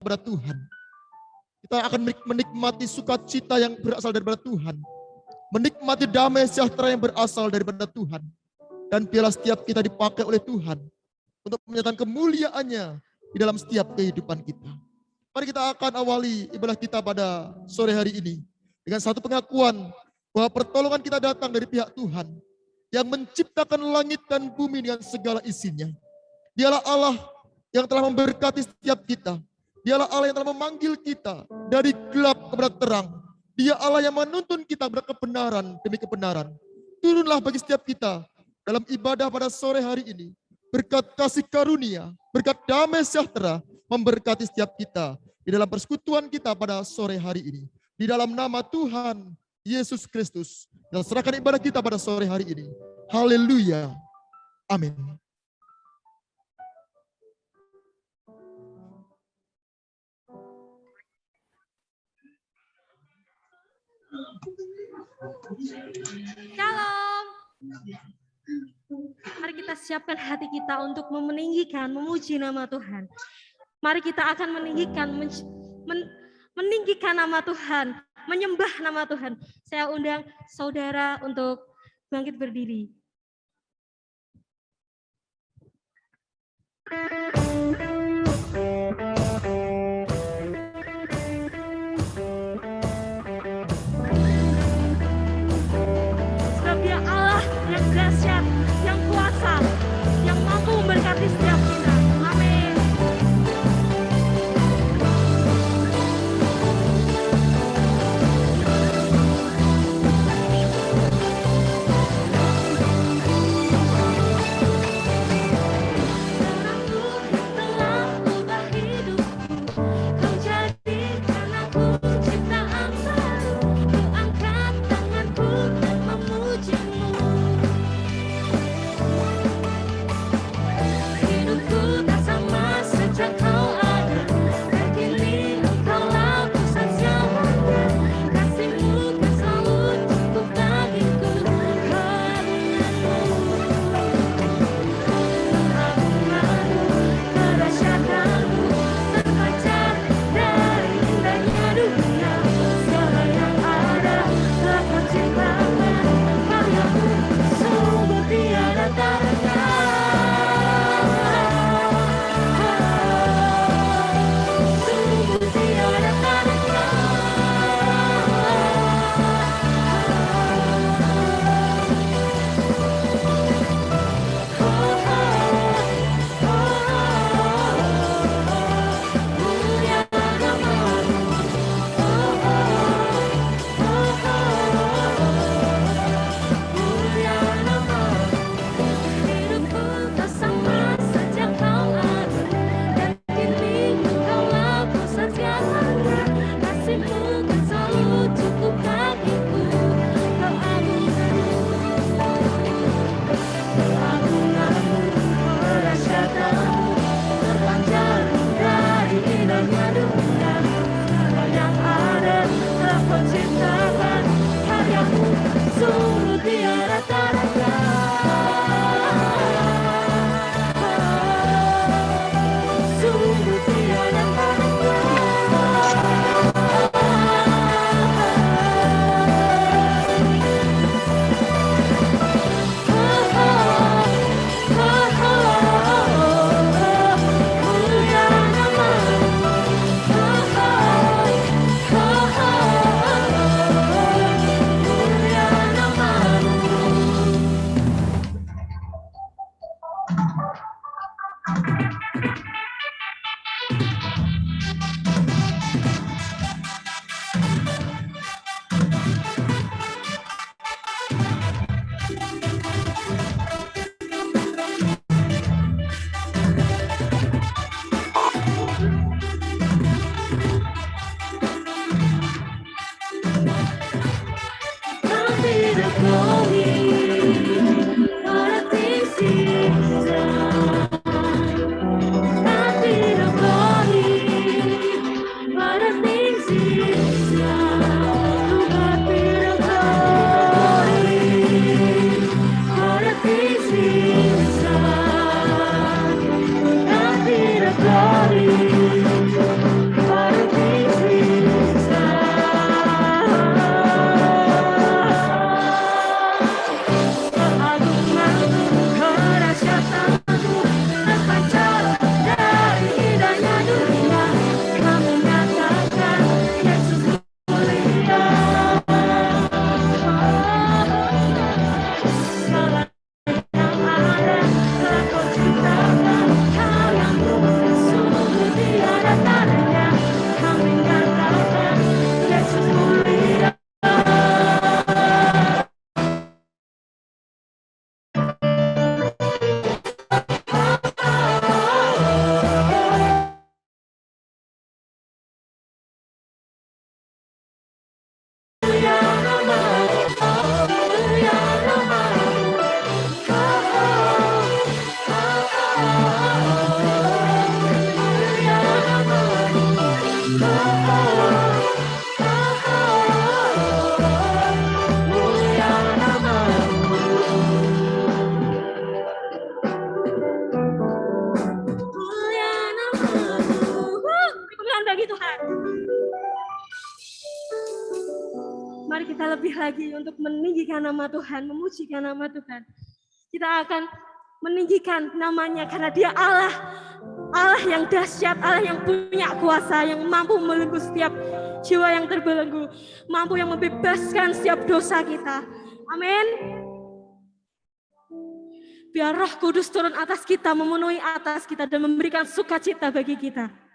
kepada Tuhan. Kita akan menikmati sukacita yang berasal daripada Tuhan. Menikmati damai sejahtera yang berasal daripada Tuhan. Dan biarlah setiap kita dipakai oleh Tuhan untuk menyatakan kemuliaannya di dalam setiap kehidupan kita. Mari kita akan awali ibadah kita pada sore hari ini dengan satu pengakuan bahwa pertolongan kita datang dari pihak Tuhan yang menciptakan langit dan bumi dengan segala isinya. Dialah Allah yang telah memberkati setiap kita. Dialah Allah yang telah memanggil kita dari gelap kepada terang. Dia Allah yang menuntun kita kepada kebenaran demi kebenaran. Turunlah bagi setiap kita dalam ibadah pada sore hari ini. Berkat kasih karunia, berkat damai sejahtera, memberkati setiap kita di dalam persekutuan kita pada sore hari ini. Di dalam nama Tuhan Yesus Kristus, kita serahkan ibadah kita pada sore hari ini. Haleluya. Amin. Shalom. Mari kita siapkan hati kita untuk meninggikan, memuji nama Tuhan. Mari kita akan meninggikan nama Tuhan, menyembah nama Tuhan. Saya undang saudara untuk bangkit berdiri. Sebab Dia Allah yang dahsyat, yang kuasa, yang mampu memberkati setiap kita. Amin. Aku lagi Tuhan. Mari kita lebih lagi untuk meninggikan nama Tuhan, memujikan nama Tuhan. Kita akan meninggikan namanya karena Dia Allah. Allah yang dahsyat, Allah yang punya kuasa, yang mampu membelenggu setiap jiwa yang terbelenggu, mampu yang membebaskan setiap dosa kita. Amin. Biar Roh Kudus turun atas kita, memenuhi atas kita dan memberikan sukacita bagi kita.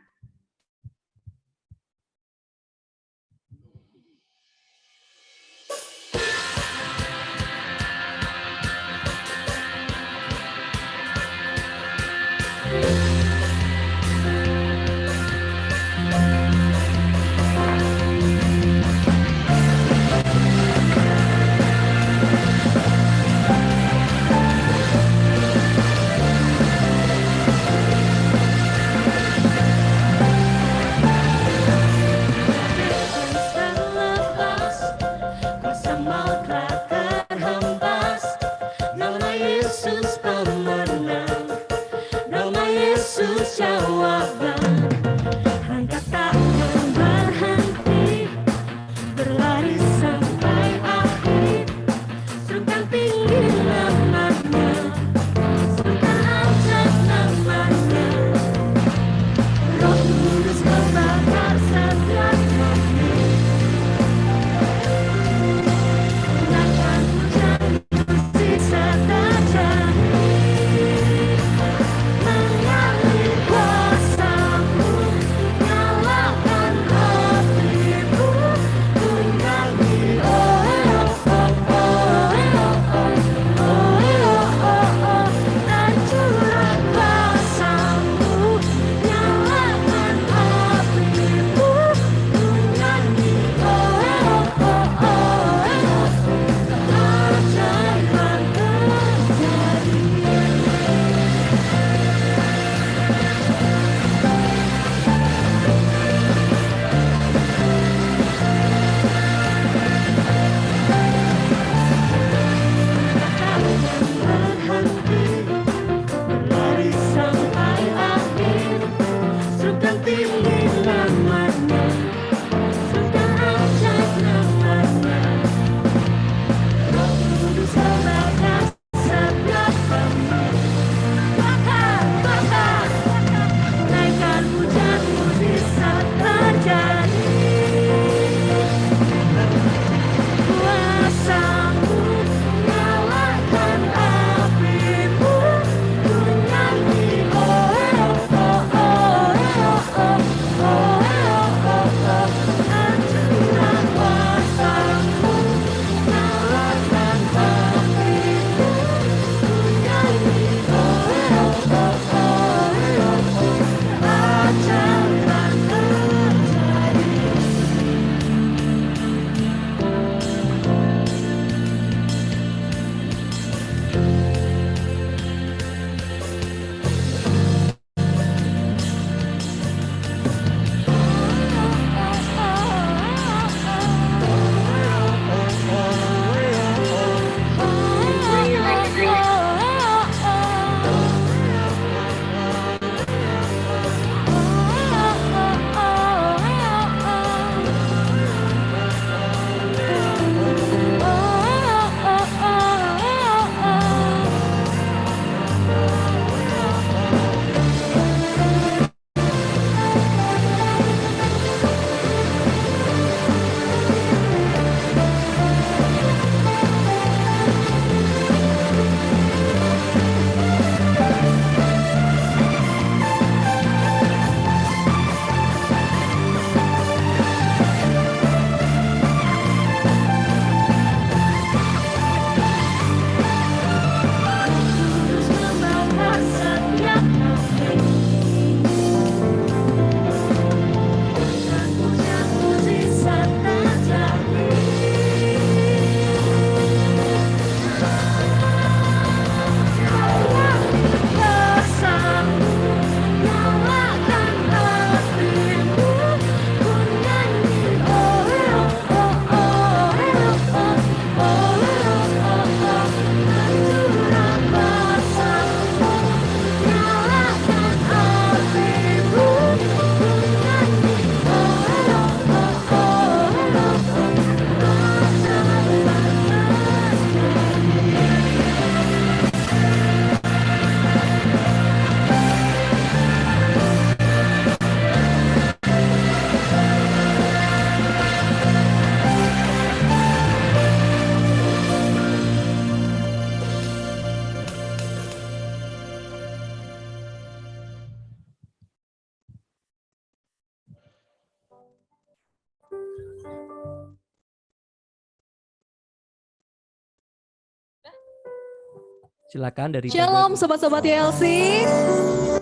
Silakan dari Shalom sobat-sobat YLC.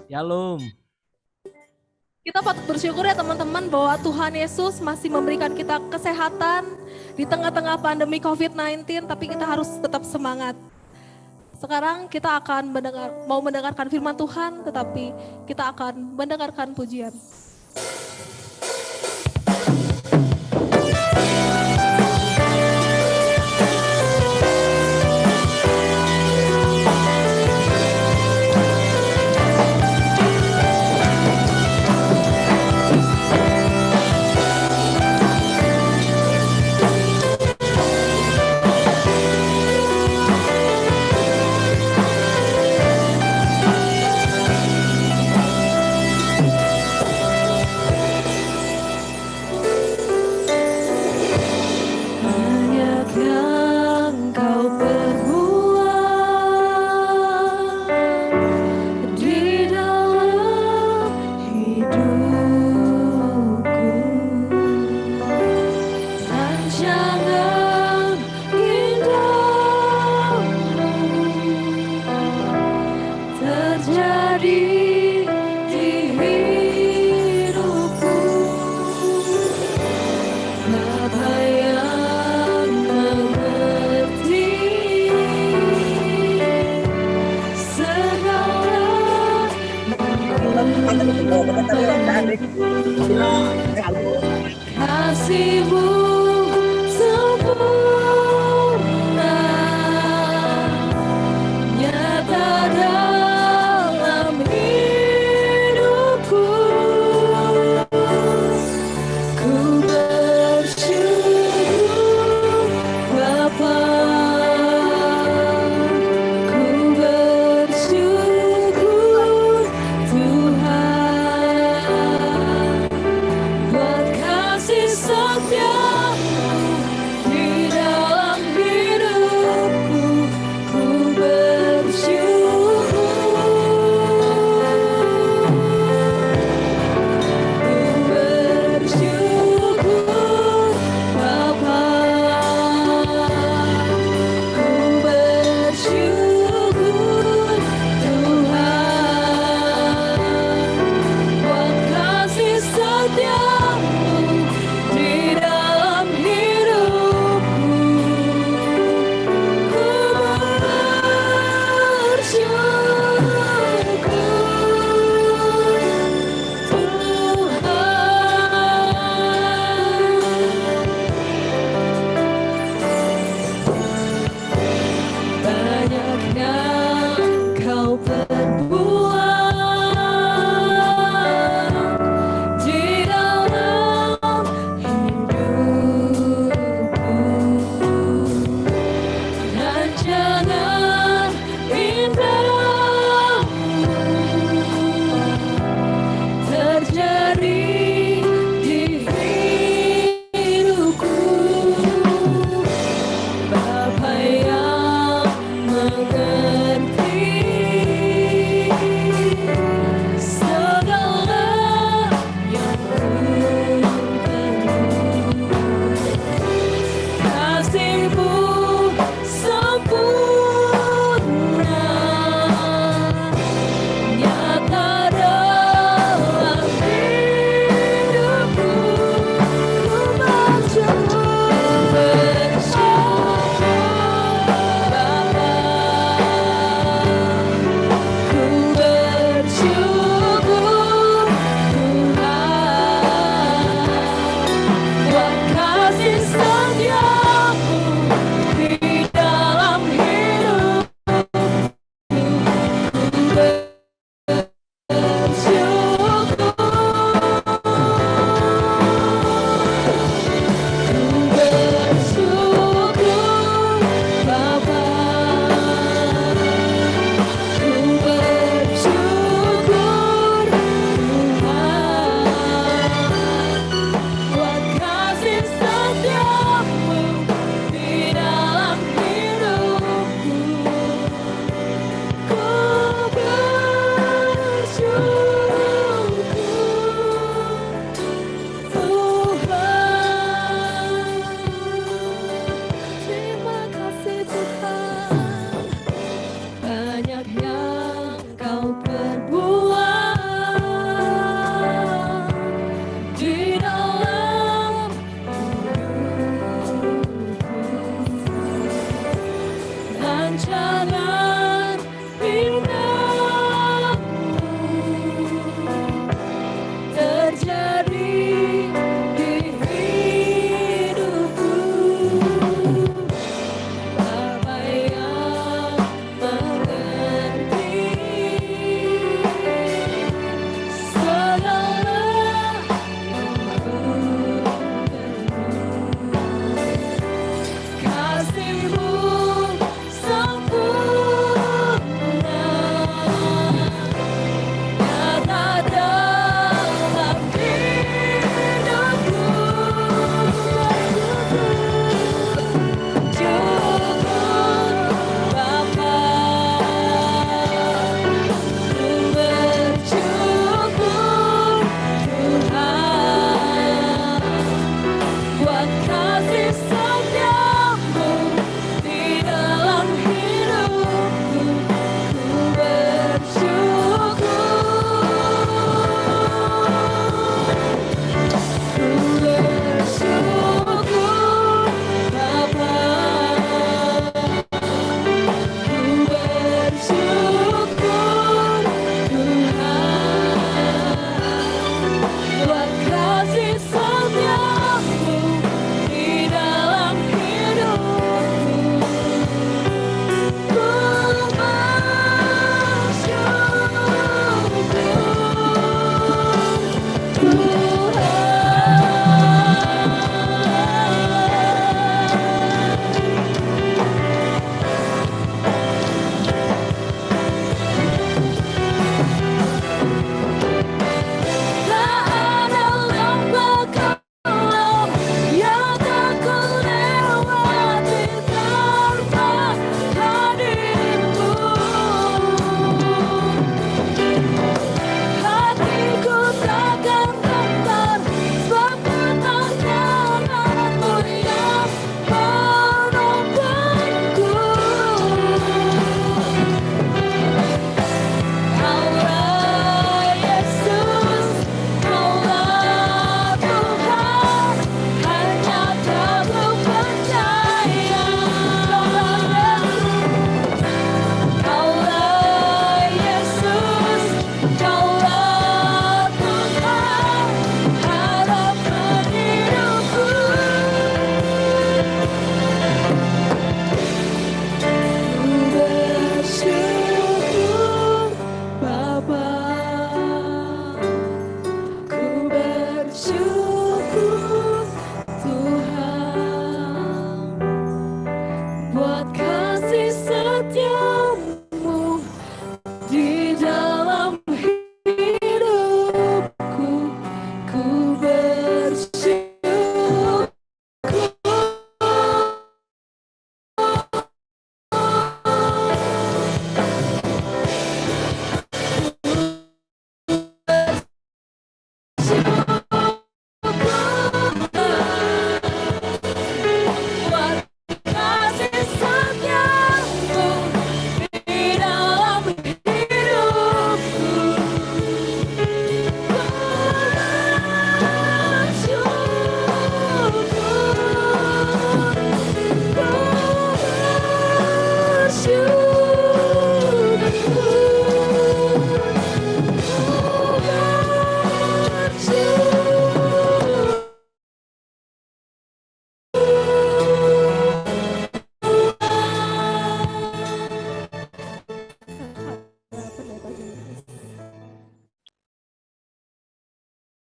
Shalom. Kita patut bersyukur ya teman-teman bahwa Tuhan Yesus masih memberikan kita kesehatan di tengah-tengah pandemi COVID-19, tapi kita harus tetap semangat. Sekarang kita akan mau mendengarkan firman Tuhan, tetapi kita akan mendengarkan pujian. Kasih-Mu sempurna, nyata dalam hidupku. Ku bersyukur Bapa, ku bersyukur Tuhan buat kasih setia.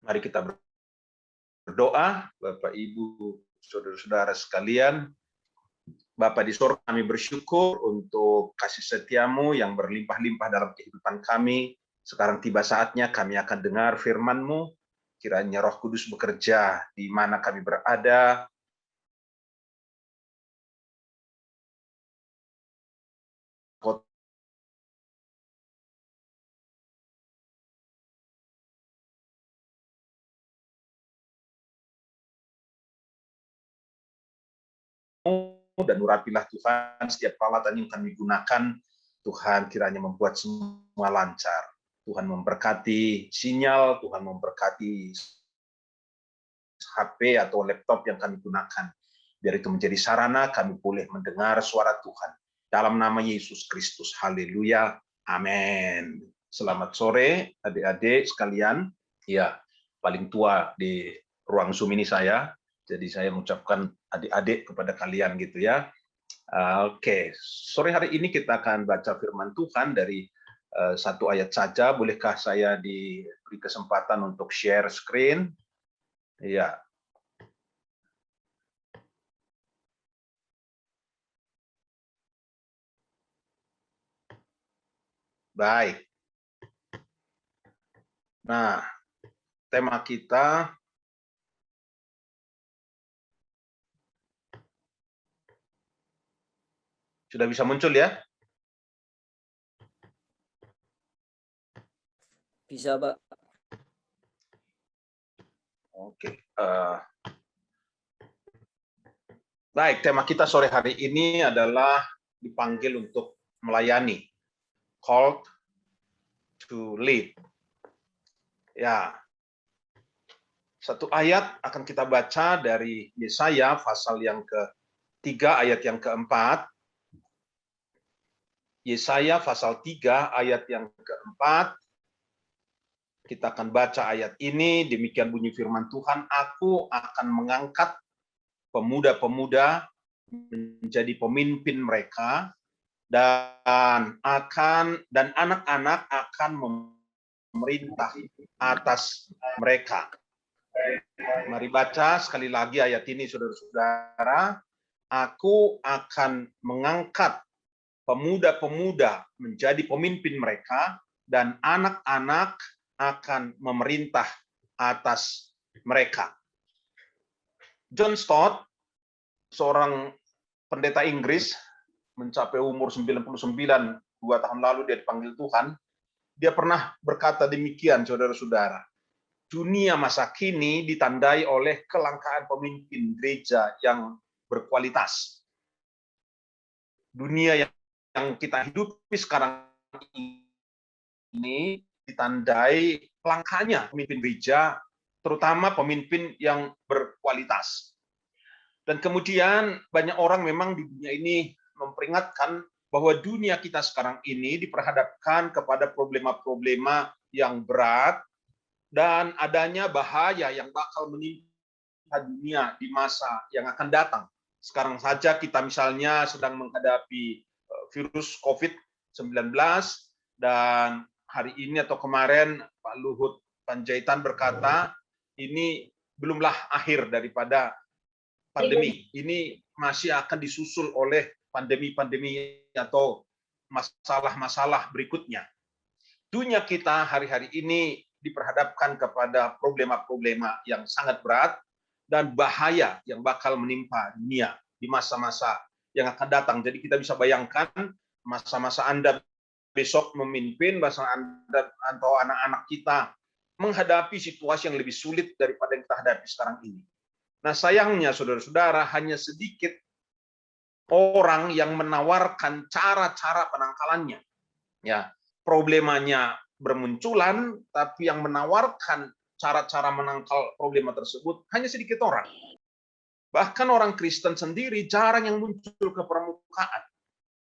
Mari kita berdoa, Bapak, Ibu, saudara-saudara sekalian. Bapa di surga, kami bersyukur untuk kasih setiamu yang berlimpah-limpah dalam kehidupan kami. Sekarang tiba saatnya kami akan dengar firman-Mu. Kiranya Roh Kudus bekerja di mana kami berada. Dan urapilah Tuhan setiap peralatan yang kami gunakan. Tuhan kiranya membuat semua lancar. Tuhan memberkati sinyal, Tuhan memberkati HP atau laptop yang kami gunakan. Biar itu menjadi sarana kami boleh mendengar suara Tuhan. Dalam nama Yesus Kristus. Haleluya. Amin. Selamat sore adik-adik sekalian. Ya, paling tua di ruang Zoom ini saya. Jadi saya mengucapkan adik-adik kepada kalian gitu ya. Oke, sore hari ini kita akan baca firman Tuhan dari satu ayat saja. Bolehkah saya diberi kesempatan untuk share screen? Ya. Baik. Nah, tema kita sudah bisa muncul ya? Bisa, Pak. Oke. Baik, tema kita sore hari ini adalah dipanggil untuk melayani. Called to lead. Ya. Satu ayat akan kita baca dari Yesaya pasal yang ke-3 ayat yang ke-4. Yesaya pasal 3 ayat yang ke-4. Kita akan baca ayat ini, demikian bunyi firman Tuhan, aku akan mengangkat pemuda-pemuda menjadi pemimpin mereka, dan anak-anak akan memerintah atas mereka. Mari baca sekali lagi ayat ini, saudara-saudara. Aku akan mengangkat pemuda-pemuda menjadi pemimpin mereka, dan anak-anak akan memerintah atas mereka. John Stott, seorang pendeta Inggris, mencapai umur 99, 2 tahun lalu dia dipanggil Tuhan. Dia pernah berkata demikian, saudara-saudara. Dunia masa kini ditandai oleh kelangkaan pemimpin gereja yang berkualitas. Dunia yang kita hidupi sekarang ini ditandai langkahnya pemimpin gereja, terutama pemimpin yang berkualitas. Dan kemudian banyak orang memang di dunia ini memperingatkan bahwa dunia kita sekarang ini diperhadapkan kepada problema-problema yang berat dan adanya bahaya yang bakal menimpa dunia di masa yang akan datang. Sekarang saja kita misalnya sedang menghadapi virus COVID-19, dan hari ini atau kemarin Pak Luhut Panjaitan berkata, ini belumlah akhir daripada pandemi. Ini masih akan disusul oleh pandemi-pandemi atau masalah-masalah berikutnya. Dunia kita hari-hari ini diperhadapkan kepada problema-problema yang sangat berat dan bahaya yang bakal menimpa dunia di masa-masa yang akan datang. Jadi kita bisa bayangkan masa-masa Anda besok memimpin, masa Anda atau anak-anak kita menghadapi situasi yang lebih sulit daripada yang kita hadapi sekarang ini. Nah, sayangnya saudara-saudara, hanya sedikit orang yang menawarkan cara-cara penangkalannya. Ya, problemanya bermunculan, tapi yang menawarkan cara-cara menangkal problema tersebut hanya sedikit orang. Bahkan orang Kristen sendiri jarang yang muncul ke permukaan.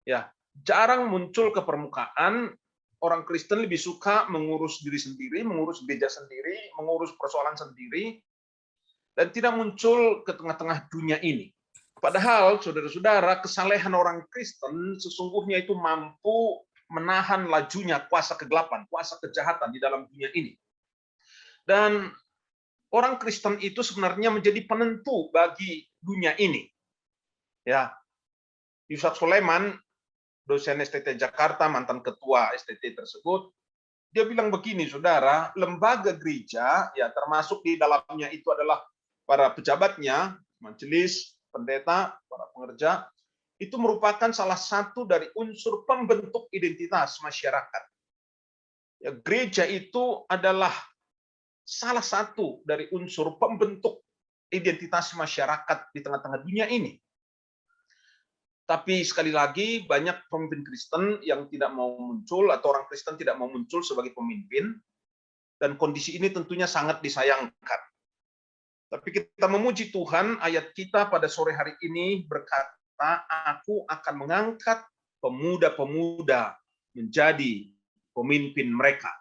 Ya, jarang muncul ke permukaan. Orang Kristen lebih suka mengurus diri sendiri, mengurus gereja sendiri, mengurus persoalan sendiri, dan tidak muncul ke tengah-tengah dunia ini. Padahal, saudara-saudara, kesalehan orang Kristen sesungguhnya itu mampu menahan lajunya kuasa kegelapan, kuasa kejahatan di dalam dunia ini. Dan orang Kristen itu sebenarnya menjadi penentu bagi dunia ini. Ya, Yusuf Sulaiman, dosen STT Jakarta, mantan ketua STT tersebut, dia bilang begini, saudara, lembaga gereja, ya termasuk di dalamnya itu adalah para pejabatnya, majelis, pendeta, para pengerja, itu merupakan salah satu dari unsur pembentuk identitas masyarakat. Ya, gereja itu adalah salah satu dari unsur pembentuk identitas masyarakat di tengah-tengah dunia ini. Tapi sekali lagi, banyak pemimpin Kristen yang tidak mau muncul, atau orang Kristen tidak mau muncul sebagai pemimpin, dan kondisi ini tentunya sangat disayangkan. Tapi kita memuji Tuhan, ayat kita pada sore hari ini berkata, aku akan mengangkat pemuda-pemuda menjadi pemimpin mereka.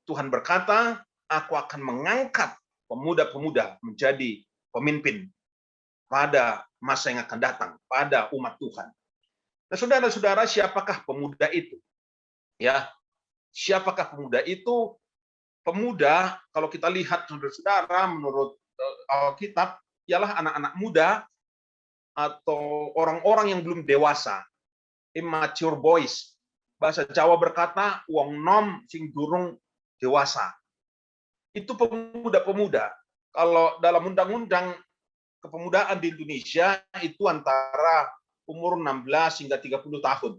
Tuhan berkata, aku akan mengangkat pemuda-pemuda menjadi pemimpin pada masa yang akan datang, pada umat Tuhan. Nah, saudara-saudara, siapakah pemuda itu? Ya, siapakah pemuda itu? Pemuda, kalau kita lihat, saudara-saudara, menurut Alkitab, ialah anak-anak muda atau orang-orang yang belum dewasa, immature boys. Bahasa Jawa berkata, wong nom sing durung dewasa. Itu pemuda-pemuda. Kalau dalam undang-undang kepemudaan di Indonesia itu antara umur 16 hingga 30 tahun.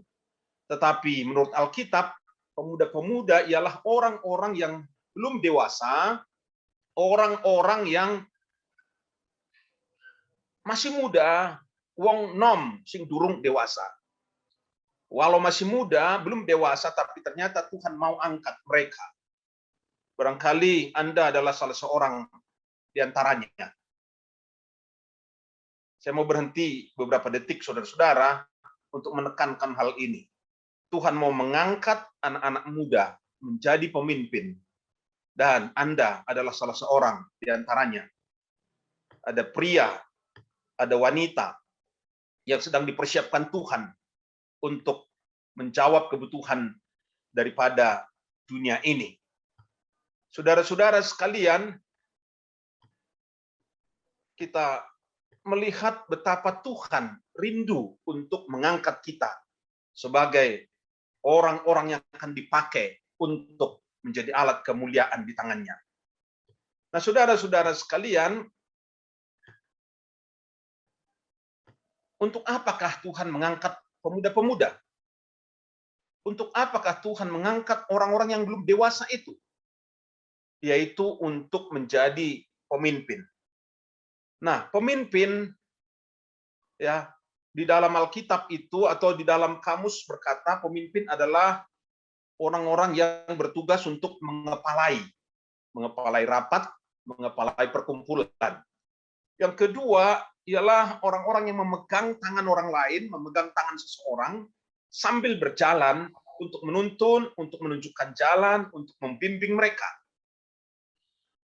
Tetapi menurut Alkitab, pemuda-pemuda ialah orang-orang yang belum dewasa, orang-orang yang masih muda, wong nom sing durung dewasa. Walau masih muda, belum dewasa, tapi ternyata Tuhan mau angkat mereka. Barangkali Anda adalah salah seorang di antaranya. Saya mau berhenti beberapa detik, saudara-saudara, untuk menekankan hal ini. Tuhan mau mengangkat anak-anak muda menjadi pemimpin. Dan Anda adalah salah seorang di antaranya. Ada pria, ada wanita yang sedang dipersiapkan Tuhan untuk menjawab kebutuhan daripada dunia ini. Saudara-saudara sekalian, kita melihat betapa Tuhan rindu untuk mengangkat kita sebagai orang-orang yang akan dipakai untuk menjadi alat kemuliaan di tangannya. Nah, saudara-saudara sekalian, untuk apakah Tuhan mengangkat pemuda-pemuda? Untuk apakah Tuhan mengangkat orang-orang yang belum dewasa itu? Yaitu untuk menjadi pemimpin. Nah, pemimpin ya di dalam Alkitab itu atau di dalam kamus berkata pemimpin adalah orang-orang yang bertugas untuk mengepalai rapat, mengepalai perkumpulan. Yang kedua ialah orang-orang yang memegang tangan orang lain, memegang tangan seseorang sambil berjalan untuk menuntun, untuk menunjukkan jalan, untuk membimbing mereka.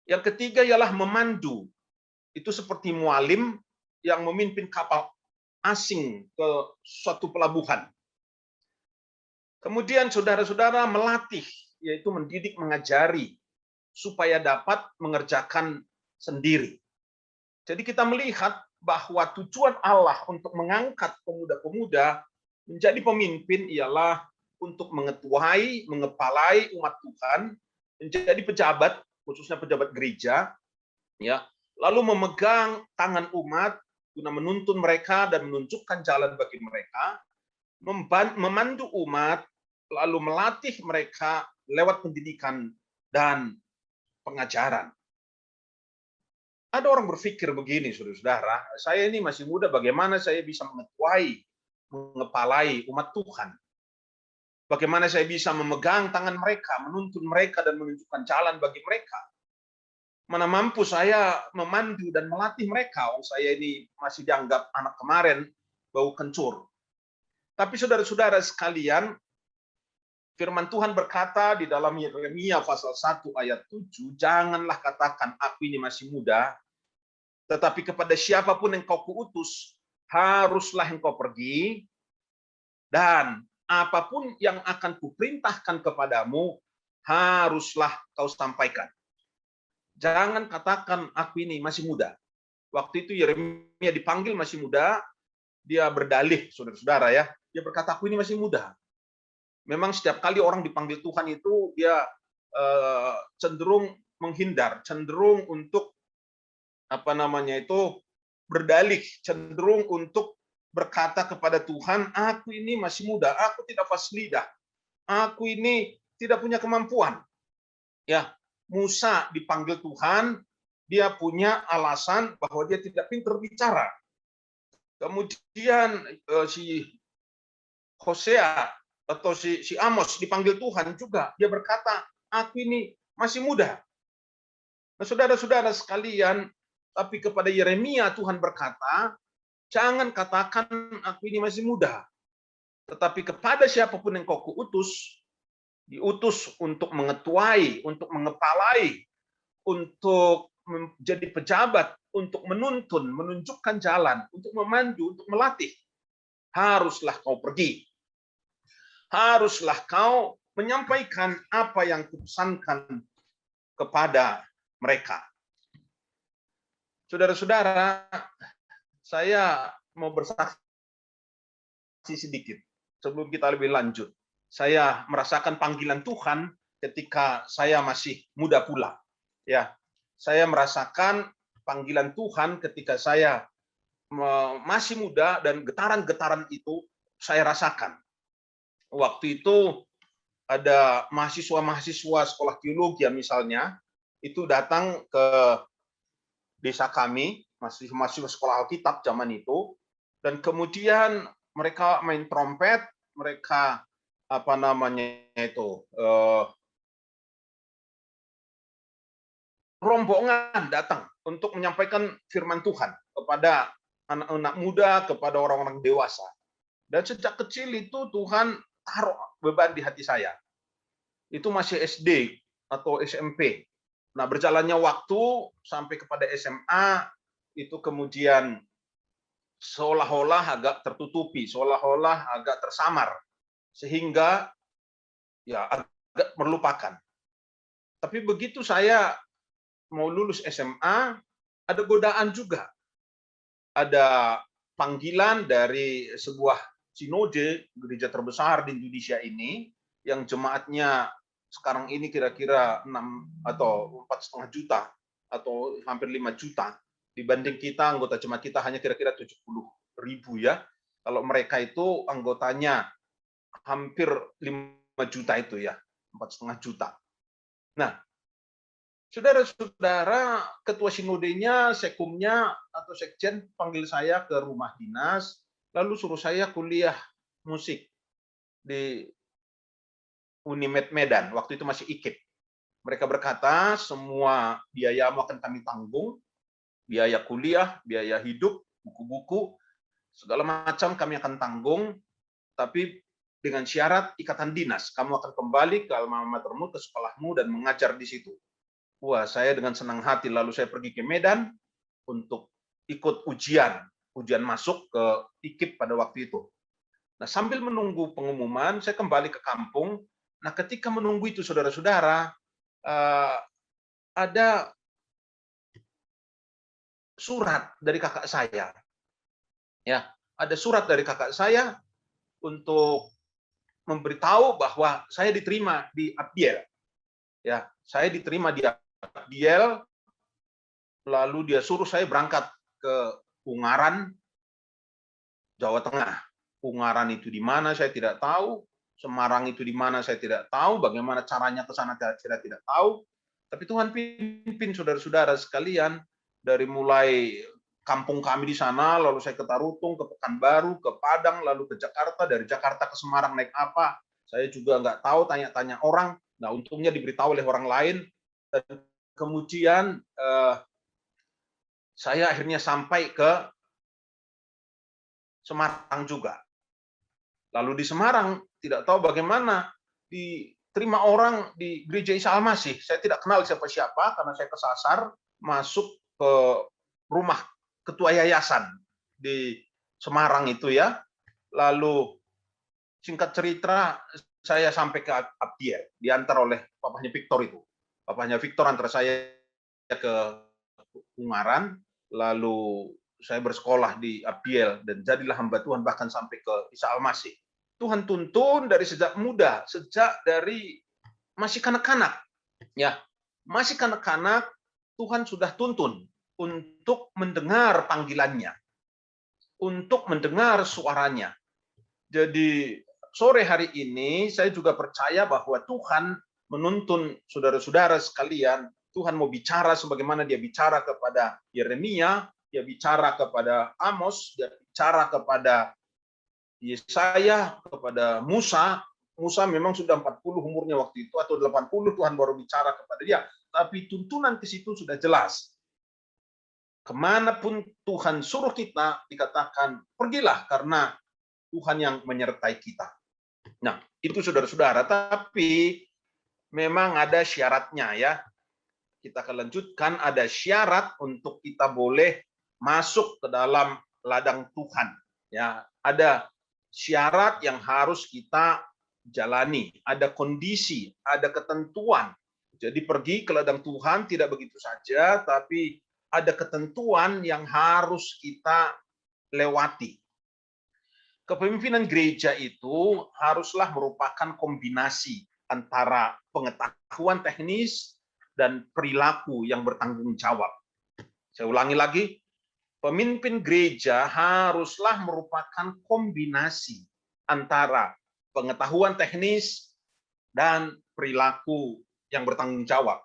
Yang ketiga ialah memandu. Itu seperti mualim yang memimpin kapal asing ke suatu pelabuhan. Kemudian saudara-saudara melatih, yaitu mendidik, mengajari, supaya dapat mengerjakan sendiri. Jadi kita melihat bahwa tujuan Allah untuk mengangkat pemuda-pemuda menjadi pemimpin ialah untuk mengetuai, mengepalai umat Tuhan, menjadi pejabat, khususnya pejabat gereja, ya, lalu memegang tangan umat guna menuntun mereka dan menunjukkan jalan bagi mereka, memandu umat, lalu melatih mereka lewat pendidikan dan pengajaran. Ada orang berpikir begini, saudara-saudara, saya ini masih muda, bagaimana saya bisa mengetuai, mengepalai umat Tuhan? Bagaimana saya bisa memegang tangan mereka, menuntun mereka dan menunjukkan jalan bagi mereka? Mana mampu saya memandu dan melatih mereka? Saya ini masih dianggap anak kemarin, bau kencur. Tapi saudara-saudara sekalian, firman Tuhan berkata di dalam Yeremia pasal 1 ayat 7, janganlah katakan aku ini masih muda, tetapi kepada siapapun yang kau kuutus, haruslah engkau pergi, dan apapun yang akan kuperintahkan kepadamu, haruslah kau sampaikan. Jangan katakan aku ini masih muda. Waktu itu Yeremia dipanggil masih muda, dia berdalih, saudara-saudara ya. Dia berkata, aku ini masih muda. Memang setiap kali orang dipanggil Tuhan itu, dia cenderung menghindar, cenderung untuk berdalih, cenderung untuk berkata kepada Tuhan, aku ini masih muda, aku tidak fasih lidah, aku ini tidak punya kemampuan. Ya, Musa dipanggil Tuhan, dia punya alasan bahwa dia tidak pintar bicara. Kemudian si Hosea atau si Amos dipanggil Tuhan juga, dia berkata, aku ini masih muda. Nah, saudara-saudara sekalian, tapi kepada Yeremia Tuhan berkata, jangan katakan aku ini masih muda, tetapi kepada siapapun yang kau kuutus, diutus untuk mengetuai, untuk mengepalai, untuk menjadi pejabat, untuk menuntun, menunjukkan jalan, untuk memandu, untuk melatih. Haruslah kau pergi. Haruslah kau menyampaikan apa yang kupesankan kepada mereka. Saudara-saudara, saya mau bersaksi sedikit sebelum kita lebih lanjut. Saya merasakan panggilan Tuhan ketika saya masih muda pula. Ya, saya merasakan panggilan Tuhan ketika saya masih muda dan getaran-getaran itu saya rasakan. Waktu itu ada mahasiswa-mahasiswa sekolah teologi misalnya, itu datang ke desa kami, mahasiswa sekolah Alkitab zaman itu, dan kemudian mereka main trompet, mereka rombongan datang untuk menyampaikan firman Tuhan kepada anak-anak muda, kepada orang-orang dewasa. Dan sejak kecil itu Tuhan taruh beban di hati saya. Itu masih SD atau SMP. Nah, berjalannya waktu sampai kepada SMA, itu kemudian seolah-olah agak tertutupi, seolah-olah agak tersamar, sehingga ya agak melupakan. Tapi begitu saya mau lulus SMA, ada godaan juga. Ada panggilan dari sebuah sinode gereja terbesar di Indonesia ini, yang jemaatnya sekarang ini kira-kira 6 atau 4,5 juta atau hampir 5 juta, dibanding kita anggota jemaat kita hanya kira-kira 70.000 ya. Kalau mereka itu anggotanya hampir 5 juta itu ya, 4,5 juta. Nah, saudara-saudara, ketua sinodenya, sekumnya atau sekjen panggil saya ke rumah dinas, lalu suruh saya kuliah musik di Unimed Medan, waktu itu masih IKIP. Mereka berkata, semua biayamu akan kami tanggung, biaya kuliah, biaya hidup, buku-buku, segala macam kami akan tanggung, tapi dengan syarat ikatan dinas, kamu akan kembali ke alma matermu, ke sekolahmu, dan mengajar di situ. Wah, saya dengan senang hati, lalu saya pergi ke Medan untuk ikut ujian masuk ke IKIP pada waktu itu. Nah, sambil menunggu pengumuman, saya kembali ke kampung. Nah, ketika menunggu itu, saudara-saudara, ada surat dari kakak saya. Ya, ada surat dari kakak saya untuk memberitahu bahwa saya diterima di Abdiel. Ya, saya diterima di Abdiel, lalu dia suruh saya berangkat ke Ungaran, Jawa Tengah. Ungaran itu di mana saya tidak tahu, Semarang itu di mana saya tidak tahu, bagaimana caranya ke sana saya tidak tahu. Tapi Tuhan pimpin saudara-saudara sekalian, dari mulai kampung kami di sana, lalu saya ke Tarutung, ke Pekanbaru, ke Padang, lalu ke Jakarta, dari Jakarta ke Semarang naik apa, saya juga nggak tahu, tanya-tanya orang. Nah, untungnya diberitahu oleh orang lain, dan kemudian saya akhirnya sampai ke Semarang juga. Lalu di Semarang, tidak tahu bagaimana diterima orang di Gereja Isa Al-Masih. Saya tidak kenal siapa-siapa karena saya kesasar masuk ke rumah ketua yayasan di Semarang itu ya. Lalu singkat cerita, saya sampai ke Abdiel, diantar oleh papahnya Victor itu. Papahnya Victor antar saya ke Ungaran, lalu saya bersekolah di Abdiel dan jadilah hamba Tuhan bahkan sampai ke Isa Al-Masih. Tuhan tuntun dari sejak muda, sejak dari masih kanak-kanak. Ya, masih kanak-kanak Tuhan sudah tuntun untuk mendengar panggilannya, untuk mendengar suaranya. Jadi sore hari ini saya juga percaya bahwa Tuhan menuntun saudara-saudara sekalian. Tuhan mau bicara sebagaimana dia bicara kepada Yeremia, dia bicara kepada Amos, dia bicara kepada Yesaya, kepada Musa. Musa memang sudah 40 umurnya waktu itu, atau 80 Tuhan baru bicara kepada dia. Tapi tuntunan ke situ sudah jelas. Kemanapun Tuhan suruh kita, dikatakan pergilah karena Tuhan yang menyertai kita. Nah, itu saudara-saudara, tapi memang ada syaratnya ya. Kita akan lanjutkan, ada syarat untuk kita boleh masuk ke dalam ladang Tuhan. Ya, ada syarat yang harus kita jalani, ada kondisi, ada ketentuan. Jadi pergi ke ladang Tuhan tidak begitu saja, tapi ada ketentuan yang harus kita lewati. Kepemimpinan gereja itu haruslah merupakan kombinasi antara pengetahuan teknis dan perilaku yang bertanggung jawab. Saya ulangi lagi, pemimpin gereja haruslah merupakan kombinasi antara pengetahuan teknis dan perilaku yang bertanggung jawab.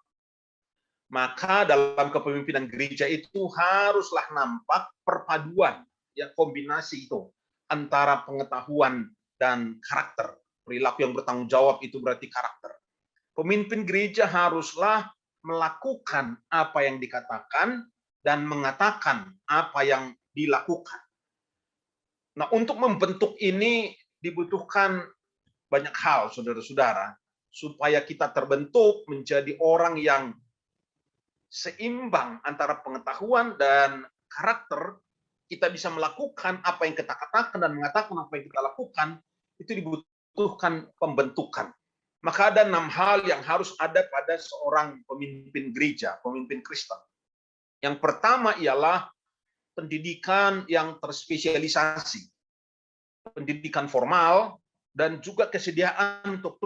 Maka dalam kepemimpinan gereja itu haruslah nampak perpaduan, ya, kombinasi itu antara pengetahuan dan karakter. Perilaku yang bertanggung jawab itu berarti karakter. Pemimpin gereja haruslah melakukan apa yang dikatakan dan mengatakan apa yang dilakukan. Nah, untuk membentuk ini dibutuhkan banyak hal, saudara-saudara, supaya kita terbentuk menjadi orang yang seimbang antara pengetahuan dan karakter. Kita bisa melakukan apa yang kita katakan dan mengatakan apa yang kita lakukan, itu dibutuhkan pembentukan. Maka ada 6 hal yang harus ada pada seorang pemimpin gereja, pemimpin Kristen. Yang pertama ialah pendidikan yang terspesialisasi, pendidikan formal, dan juga kesediaan untuk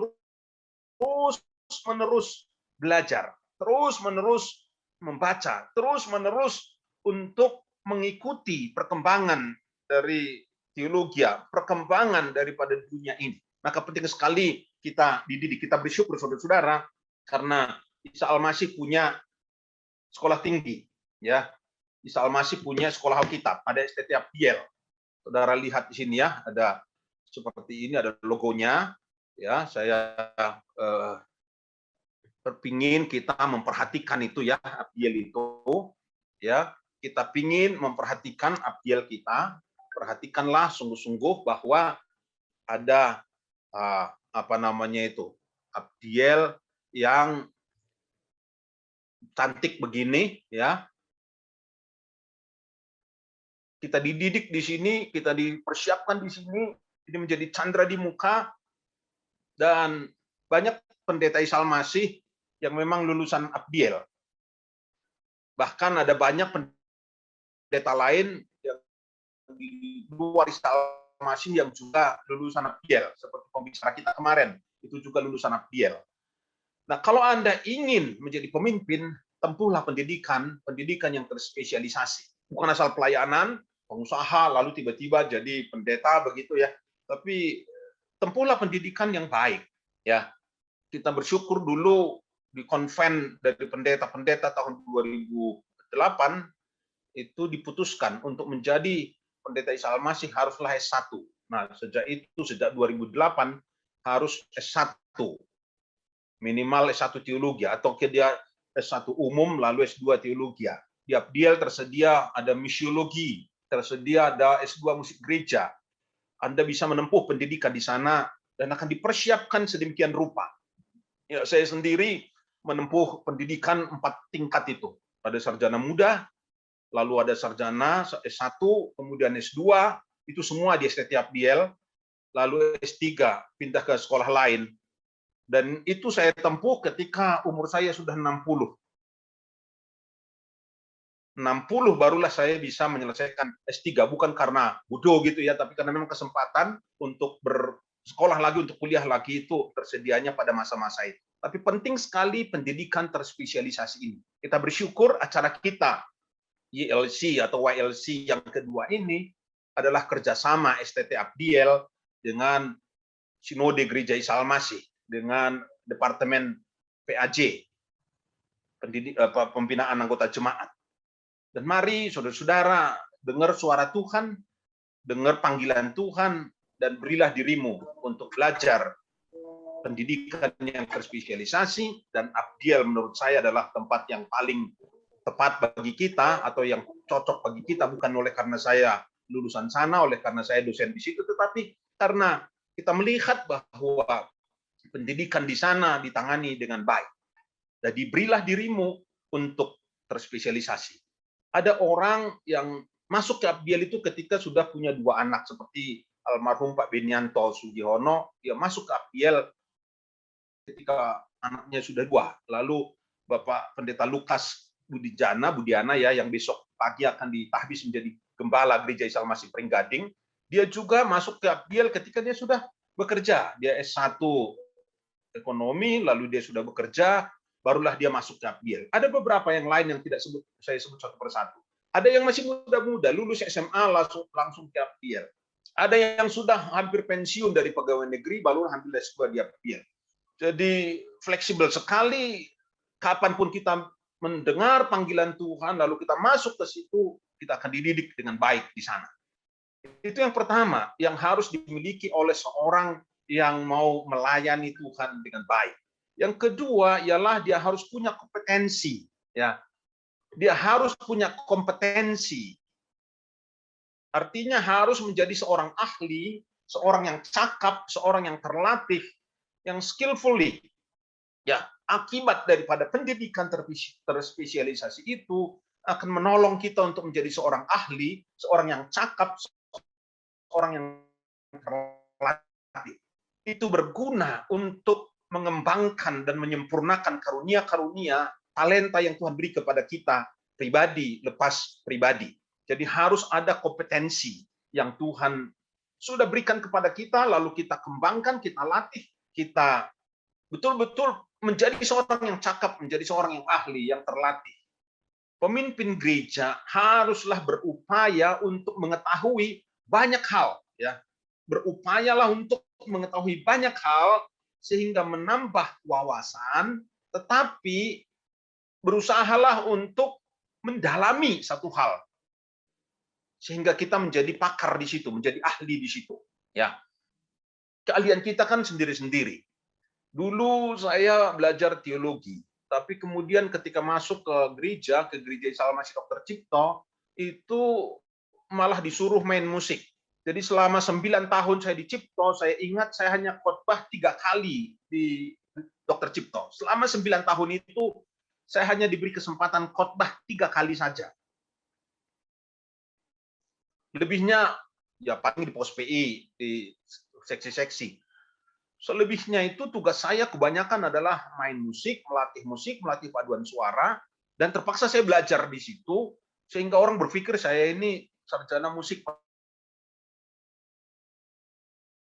terus-menerus belajar, terus-menerus membaca, terus-menerus untuk mengikuti perkembangan dari teologi, perkembangan daripada dunia ini. Maka penting sekali kita dididik, kita bersyukur saudara-saudara, karena Isa Al-Masih punya sekolah tinggi, ya. Isa Al-Masih punya sekolah Alkitab, ada STT Abdiel. Saudara lihat di sini ya, ada seperti ini, ada logonya, ya. Saya berpingin kita memperhatikan itu ya, Abdiel itu, ya. Kita pingin memperhatikan Abdiel kita, perhatikanlah sungguh-sungguh bahwa ada apa namanya itu, Abdiel yang cantik begini, ya. Kita dididik di sini, kita dipersiapkan di sini, ini menjadi candra di muka, dan banyak pendeta Isa Al-Masih yang memang lulusan Abdiel. Bahkan ada banyak pendeta lain yang di luar Isa Al-Masih yang juga lulusan Abdiel, seperti pembicara kita kemarin, itu juga lulusan Abdiel. Nah, kalau Anda ingin menjadi pemimpin, tempuhlah pendidikan yang terspesialisasi. Bukan asal pelayanan, pengusaha, lalu tiba-tiba jadi pendeta begitu ya. Tapi tempuhlah pendidikan yang baik. Ya, kita bersyukur dulu di konven dari pendeta-pendeta tahun 2008 itu diputuskan untuk menjadi pendeta Isa Al-Masih haruslah S1. Nah, sejak 2008 harus S1. Minimal S1 teologi atau dia S1 umum lalu S2 teologi. Di Abdiel tersedia ada misiologi, tersedia ada S2 musik gereja. Anda bisa menempuh pendidikan di sana dan akan dipersiapkan sedemikian rupa. Ya, saya sendiri menempuh pendidikan 4 tingkat itu. Ada sarjana muda, lalu ada sarjana S1, kemudian S2, itu semua di STT Abdiel, lalu S3 pindah ke sekolah lain. Dan itu saya tempuh ketika umur saya sudah 60. 60 barulah saya bisa menyelesaikan S3, bukan karena bodoh gitu ya, tapi karena memang kesempatan untuk bersekolah lagi, untuk kuliah lagi itu tersedianya pada masa-masa itu. Tapi penting sekali pendidikan terspesialisasi ini. Kita bersyukur acara kita, YLC atau YLC yang kedua ini, adalah kerjasama STT Abdiel dengan Sinode Gereja Isa Al-Masih, dengan Departemen PAJ, Pembinaan Anggota Jemaat. Dan mari saudara-saudara dengar suara Tuhan, dengar panggilan Tuhan, dan berilah dirimu untuk belajar pendidikan yang terspesialisasi, dan Abdiel menurut saya adalah tempat yang paling tepat bagi kita, atau yang cocok bagi kita, bukan oleh karena saya lulusan sana, oleh karena saya dosen di situ, tetapi karena kita melihat bahwa pendidikan di sana ditangani dengan baik. Jadi berilah dirimu untuk terspesialisasi. Ada orang yang masuk ke Abdiel itu ketika sudah punya 2 anak, seperti almarhum Pak Benianto Sugihono, dia masuk ke Abdiel ketika anaknya sudah 2. Lalu Bapak Pendeta Lukas Budiana ya, yang besok pagi akan ditahbis menjadi gembala Gereja Isa Al-Masih Pringgading, dia juga masuk ke Abdiel ketika dia sudah bekerja. Dia S1 ekonomi, lalu dia sudah bekerja, barulah dia masuk ke Abdiel. Ada beberapa yang lain yang tidak saya sebut satu persatu. Ada yang masih muda-muda, lulus SMA langsung ke Abdiel. Ada yang sudah hampir pensiun dari pegawai negeri, baru ambil S2 di Abdiel. Jadi fleksibel sekali, kapanpun kita mendengar panggilan Tuhan, lalu kita masuk ke situ, kita akan dididik dengan baik di sana. Itu yang pertama, yang harus dimiliki oleh seorang yang mau melayani Tuhan dengan baik. Yang kedua ialah dia harus punya kompetensi, ya. Dia harus punya kompetensi. Artinya harus menjadi seorang ahli, seorang yang cakap, seorang yang terlatih, yang skillfully. Ya, akibat daripada pendidikan terspesialisasi itu akan menolong kita untuk menjadi seorang ahli, seorang yang cakap, seorang yang terlatih. Itu berguna untuk mengembangkan dan menyempurnakan karunia-karunia, talenta yang Tuhan beri kepada kita pribadi lepas pribadi. Jadi harus ada kompetensi yang Tuhan sudah berikan kepada kita, lalu kita kembangkan, kita latih, kita betul-betul menjadi seorang yang cakap, menjadi seorang yang ahli, yang terlatih. Pemimpin gereja haruslah berupaya untuk mengetahui banyak hal, ya. Berupayalah untuk mengetahui banyak hal sehingga menambah wawasan, tetapi berusahalah untuk mendalami satu hal sehingga kita menjadi pakar di situ, menjadi ahli di situ, ya. Keahlian kita kan sendiri-sendiri. Dulu saya belajar teologi, tapi kemudian ketika masuk ke gereja Isa Al-Masih Dr. Cipto, itu malah disuruh main musik. Jadi selama 9 tahun saya di Cipto, saya ingat saya hanya khotbah 3 kali di Dr. Cipto. Selama 9 tahun itu, saya hanya diberi kesempatan khotbah 3 kali saja. Lebihnya, ya paling di pos PI, di seksi-seksi. Selebihnya itu tugas saya kebanyakan adalah main musik, melatih paduan suara, dan terpaksa saya belajar di situ, sehingga orang berpikir saya ini sarjana musik.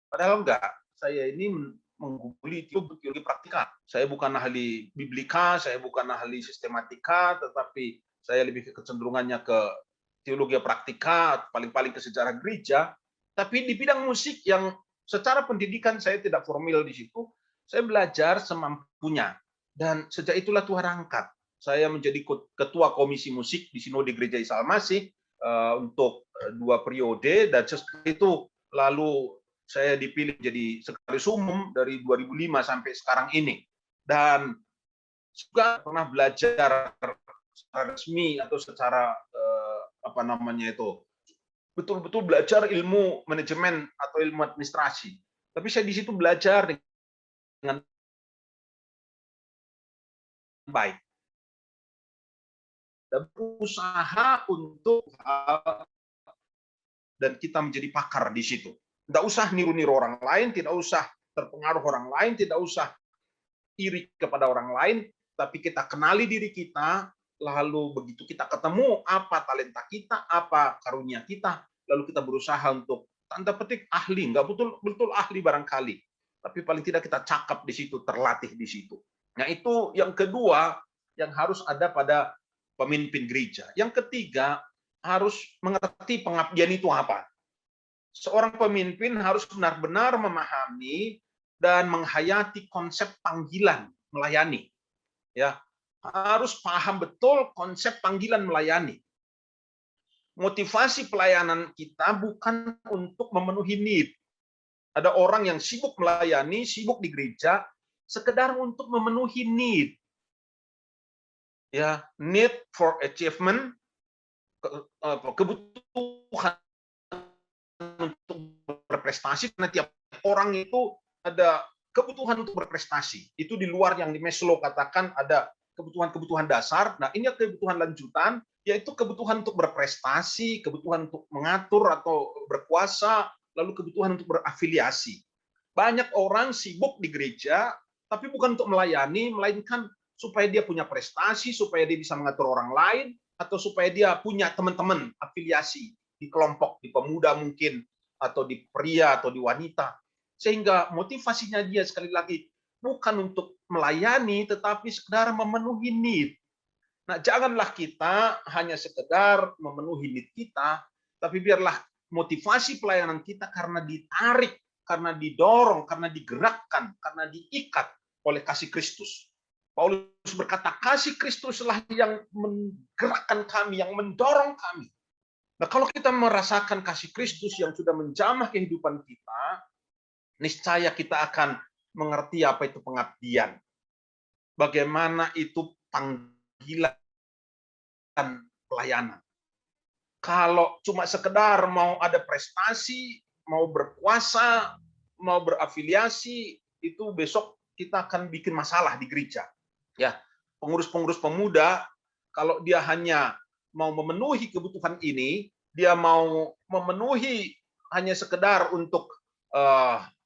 Padahal enggak, saya ini mengguguli teologi praktika. Saya bukan ahli biblika, saya bukan ahli sistematika, tetapi saya lebih kecenderungannya ke teologi praktika, paling-paling ke sejarah gereja. Tapi di bidang musik yang secara pendidikan saya tidak formal di situ, saya belajar semampunya. Dan sejak itulah Tuhan angkat. Saya menjadi ketua komisi musik di Sinode Gereja Isa Al-Masih untuk 2 periode, dan setelah itu lalu saya dipilih jadi sekretaris umum dari 2005 sampai sekarang ini. Dan juga pernah belajar secara resmi atau secara betul-betul belajar ilmu manajemen atau ilmu administrasi. Tapi saya di situ belajar dengan baik dan berusaha untuk dan kita menjadi pakar di situ. Tidak usah niru-niru orang lain, tidak usah terpengaruh orang lain, tidak usah iri kepada orang lain, tapi kita kenali diri kita, lalu begitu kita ketemu apa talenta kita, apa karunia kita, lalu kita berusaha untuk tanda petik ahli, nggak betul ahli barangkali, tapi paling tidak kita cakap di situ, terlatih di situ. Nah, itu yang kedua yang harus ada pada pemimpin gereja. Yang ketiga, harus mengerti pengabdian itu apa. Seorang pemimpin harus benar-benar memahami dan menghayati konsep panggilan melayani. Ya, harus paham betul konsep panggilan melayani. Motivasi pelayanan kita bukan untuk memenuhi need. Ada orang yang sibuk melayani, sibuk di gereja, sekedar untuk memenuhi need. Ya, need for achievement, kebutuhan untuk berprestasi, karena tiap orang itu ada kebutuhan untuk berprestasi. Itu di luar yang di Maslow katakan ada kebutuhan-kebutuhan dasar. Nah, ini kebutuhan lanjutan, yaitu kebutuhan untuk berprestasi, kebutuhan untuk mengatur atau berkuasa, lalu kebutuhan untuk berafiliasi. Banyak orang sibuk di gereja, tapi bukan untuk melayani, melainkan supaya dia punya prestasi, supaya dia bisa mengatur orang lain, atau supaya dia punya teman-teman afiliasi di kelompok, di pemuda mungkin, atau di pria, atau di wanita. Sehingga motivasinya dia sekali lagi bukan untuk melayani, tetapi sekedar memenuhi need. Nah, janganlah kita hanya sekedar memenuhi need kita, tapi biarlah motivasi pelayanan kita karena ditarik, karena didorong, karena digerakkan, karena diikat oleh kasih Kristus. Paulus berkata, kasih Kristuslah yang menggerakkan kami, yang mendorong kami. Nah, kalau kita merasakan kasih Kristus yang sudah menjamah kehidupan kita, niscaya kita akan mengerti apa itu pengabdian. Bagaimana itu panggilan pelayanan. Kalau cuma sekedar mau ada prestasi, mau berkuasa, mau berafiliasi, itu besok kita akan bikin masalah di gereja. Ya, pengurus-pengurus pemuda, kalau dia hanya mau memenuhi kebutuhan ini, dia mau memenuhi hanya sekedar untuk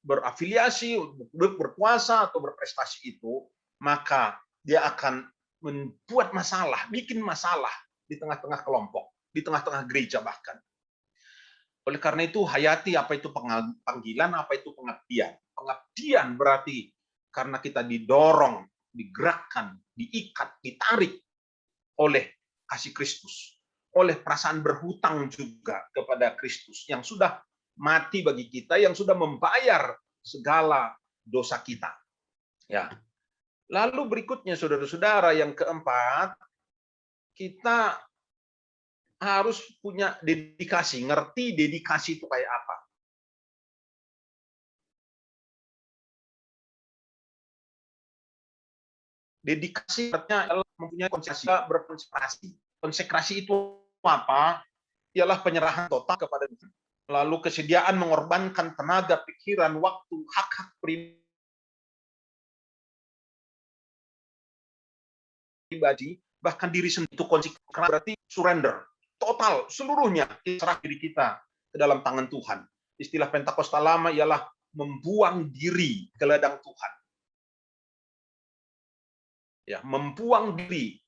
berafiliasi, berkuasa atau berprestasi itu, maka dia akan membuat masalah, bikin masalah di tengah-tengah kelompok, di tengah-tengah gereja bahkan. Oleh karena itu, hayati apa itu panggilan, apa itu pengabdian. Pengabdian berarti karena kita didorong, digerakkan, diikat, ditarik oleh kasih Kristus, oleh perasaan berhutang juga kepada Kristus yang sudah mati bagi kita, yang sudah membayar segala dosa kita. Ya. Lalu berikutnya, saudara-saudara, yang keempat, kita harus punya dedikasi, ngerti dedikasi itu kayak apa. Dedikasi artinya adalah mempunyai berkonsekrasi. Konsekrasi itu apa? Ialah penyerahan total kepada Tuhan. Lalu kesediaan mengorbankan tenaga, pikiran, waktu, hak-hak pribadi, bahkan diri sendiri. Itu konsekrasi berarti surrender. Total, seluruhnya serah diri kita ke dalam tangan Tuhan. Istilah Pentakosta lama ialah membuang diri ke ladang Tuhan. Ya, membuang diri,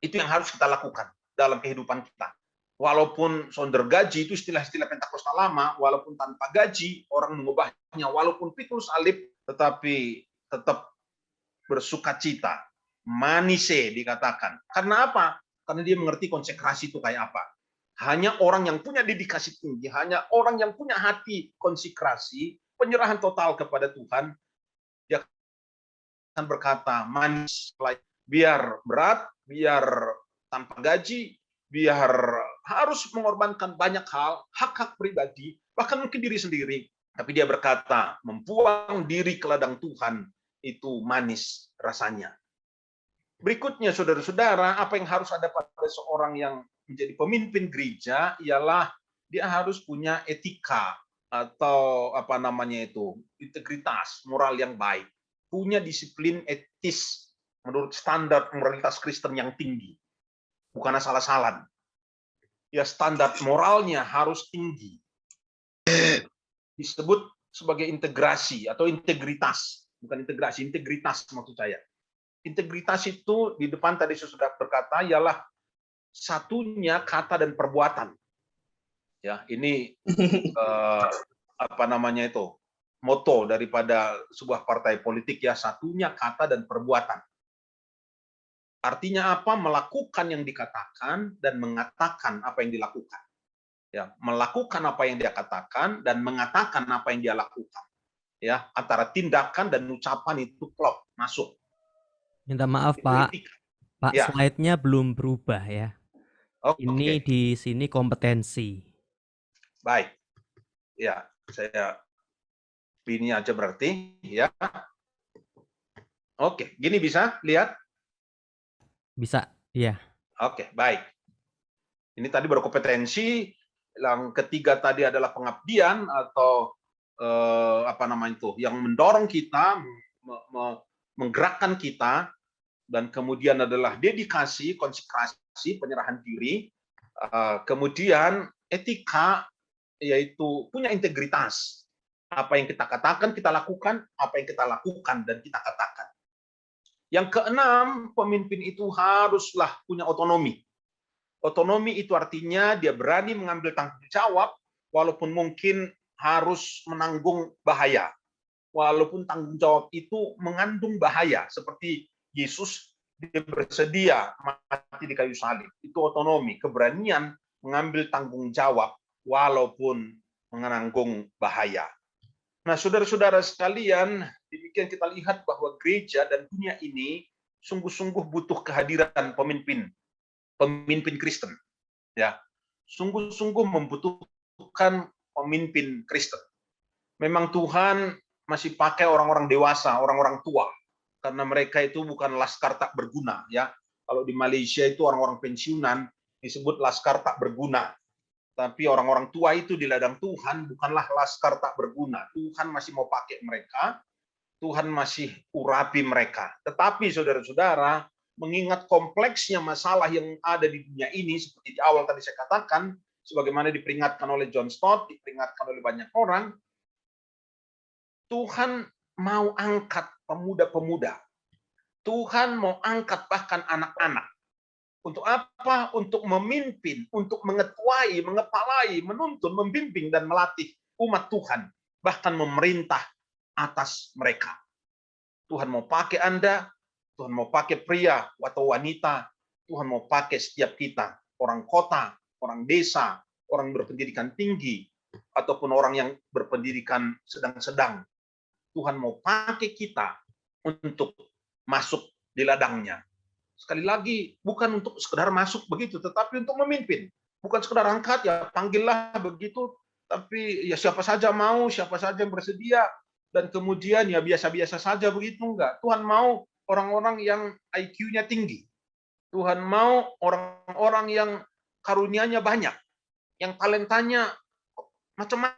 itu yang harus kita lakukan dalam kehidupan kita. Walaupun sonder gaji, itu istilah-istilah Pentakosta lama, walaupun tanpa gaji, orang mengubahnya, walaupun pikul salib, tetapi tetap bersukacita. Manise dikatakan. Karena apa? Karena dia mengerti konsekrasi itu kayak apa. Hanya orang yang punya dedikasi tinggi, hanya orang yang punya hati konsekrasi, penyerahan total kepada Tuhan, dia akan berkata, manis, biar berat, biar tanpa gaji, biar harus mengorbankan banyak hal, hak-hak pribadi, bahkan mungkin diri sendiri. Tapi dia berkata, membuang diri ke ladang Tuhan, itu manis rasanya. Berikutnya, saudara-saudara, apa yang harus ada pada seorang yang menjadi pemimpin gereja ialah dia harus punya etika atau apa namanya itu, integritas, moral yang baik, punya disiplin etis menurut standar moralitas Kristen yang tinggi, bukan asal-asalan. Ya, standar moralnya harus tinggi. Disebut sebagai integrasi atau integritas, bukan integrasi, integritas maksud saya. Integritas itu di depan tadi saya sudah berkata ialah satunya kata dan perbuatan. Ya, ini apa namanya itu? Moto daripada sebuah partai politik ya, satunya kata dan perbuatan. Artinya apa? Melakukan yang dikatakan dan mengatakan apa yang dilakukan. Ya, melakukan apa yang dia katakan dan mengatakan apa yang dia lakukan. Ya, antara tindakan dan ucapan itu klop, masuk. Minta maaf Itu Pak, etika. Pak Ya. slide-nya belum berubah ya. Oke. Ini di sini kompetensi. Baik. Ya, saya ini aja berarti ya. Oke, gini bisa lihat? Bisa, ya. Oke, baik. Ini tadi berkompetensi, yang ketiga tadi adalah pengabdian atau apa namanya itu, yang mendorong kita, menggerakkan kita, dan kemudian adalah dedikasi, konsekrasi, penyerahan diri, kemudian etika, yaitu punya integritas. Apa yang kita katakan, kita lakukan, apa yang kita lakukan dan kita katakan. Yang keenam, pemimpin itu haruslah punya otonomi. Otonomi itu artinya dia berani mengambil tanggung jawab, walaupun mungkin harus menanggung bahaya. Walaupun tanggung jawab itu mengandung bahaya, seperti Yesus dia bersedia mati di kayu salib. Itu otonomi, keberanian mengambil tanggung jawab walaupun menanggung bahaya. Nah, saudara-saudara sekalian, demikian kita lihat bahwa gereja dan dunia ini sungguh-sungguh butuh kehadiran pemimpin Kristen. Ya, sungguh-sungguh membutuhkan pemimpin Kristen. Memang Tuhan masih pakai orang-orang dewasa, orang-orang tua, karena mereka itu bukan laskar tak berguna. Ya, kalau di Malaysia itu orang-orang pensiunan disebut laskar tak berguna. Tapi orang-orang tua itu di ladang Tuhan bukanlah laskar tak berguna. Tuhan masih mau pakai mereka, Tuhan masih urapi mereka. Tetapi saudara-saudara, mengingat kompleksnya masalah yang ada di dunia ini, seperti di awal tadi saya katakan, sebagaimana diperingatkan oleh John Stott, diperingatkan oleh banyak orang, Tuhan mau angkat pemuda-pemuda. Tuhan mau angkat bahkan anak-anak. Untuk apa? Untuk memimpin, untuk mengetuai, mengepalai, menuntun, membimbing, dan melatih umat Tuhan. Bahkan memerintah atas mereka. Tuhan mau pakai Anda, Tuhan mau pakai pria atau wanita, Tuhan mau pakai setiap kita. Orang kota, orang desa, orang berpendidikan tinggi, ataupun orang yang berpendidikan sedang-sedang. Tuhan mau pakai kita untuk masuk di ladangnya. Sekali lagi, bukan untuk sekedar masuk begitu, tetapi untuk memimpin. Bukan sekedar angkat, ya panggillah begitu, tapi ya siapa saja mau, siapa saja yang bersedia, dan kemudian ya biasa-biasa saja begitu, enggak. Tuhan mau orang-orang yang IQ-nya tinggi. Tuhan mau orang-orang yang karunia-nya banyak, yang talentanya macam-macam.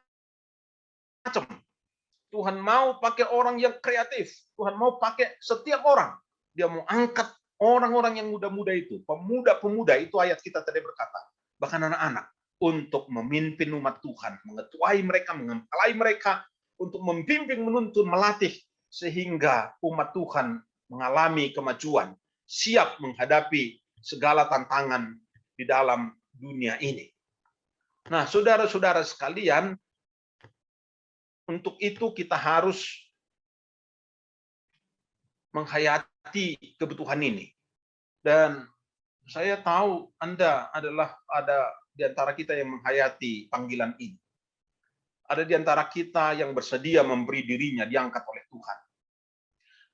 Tuhan mau pakai orang yang kreatif. Tuhan mau pakai setiap orang. Dia mau angkat orang-orang yang muda-muda itu, pemuda-pemuda itu ayat kita tadi berkata, bahkan anak-anak, untuk memimpin umat Tuhan, mengetuai mereka, mengepalai mereka, untuk membimbing, menuntun, melatih, sehingga umat Tuhan mengalami kemajuan, siap menghadapi segala tantangan di dalam dunia ini. Nah, saudara-saudara sekalian, untuk itu kita harus menghayati kebutuhan ini. Dan saya tahu Anda ada di antara kita yang menghayati panggilan ini. Ada di antara kita yang bersedia memberi dirinya diangkat oleh Tuhan.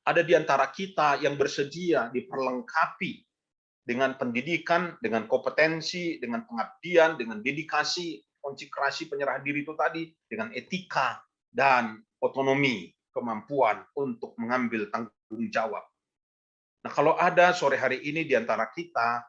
Ada di antara kita yang bersedia diperlengkapi dengan pendidikan, dengan kompetensi, dengan pengabdian, dengan dedikasi, konsekrasi, penyerahan diri itu tadi, dengan etika dan otonomi, kemampuan untuk mengambil tanggung jawab. Nah, kalau ada sore hari ini di antara kita